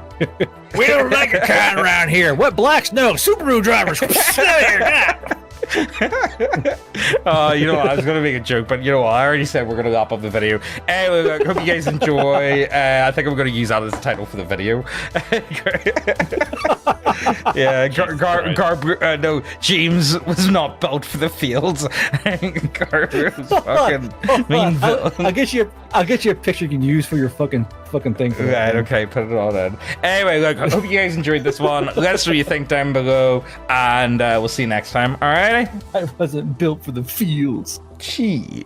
We don't like your kind around here. What blacks? No, Subaru drivers. You know what? I was going to make a joke, but you know what? I already said we're going to wrap up the video. Anyway, I hope you guys enjoy. I think I'm going to use that as the title for the video. Yeah, no, James was not built for the fields. Garb was fucking mean villain. I'll get you a picture you can use for your fucking thing. For that. Right, okay, put it on in. Anyway, look, I hope you guys enjoyed this one. Let us know what you think down below, and we'll see you next time. Alrighty? I wasn't built for the fields. Gee.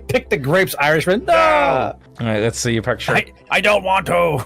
Pick the grapes, Irishman. No! Alright, let's see your picture. I don't want to.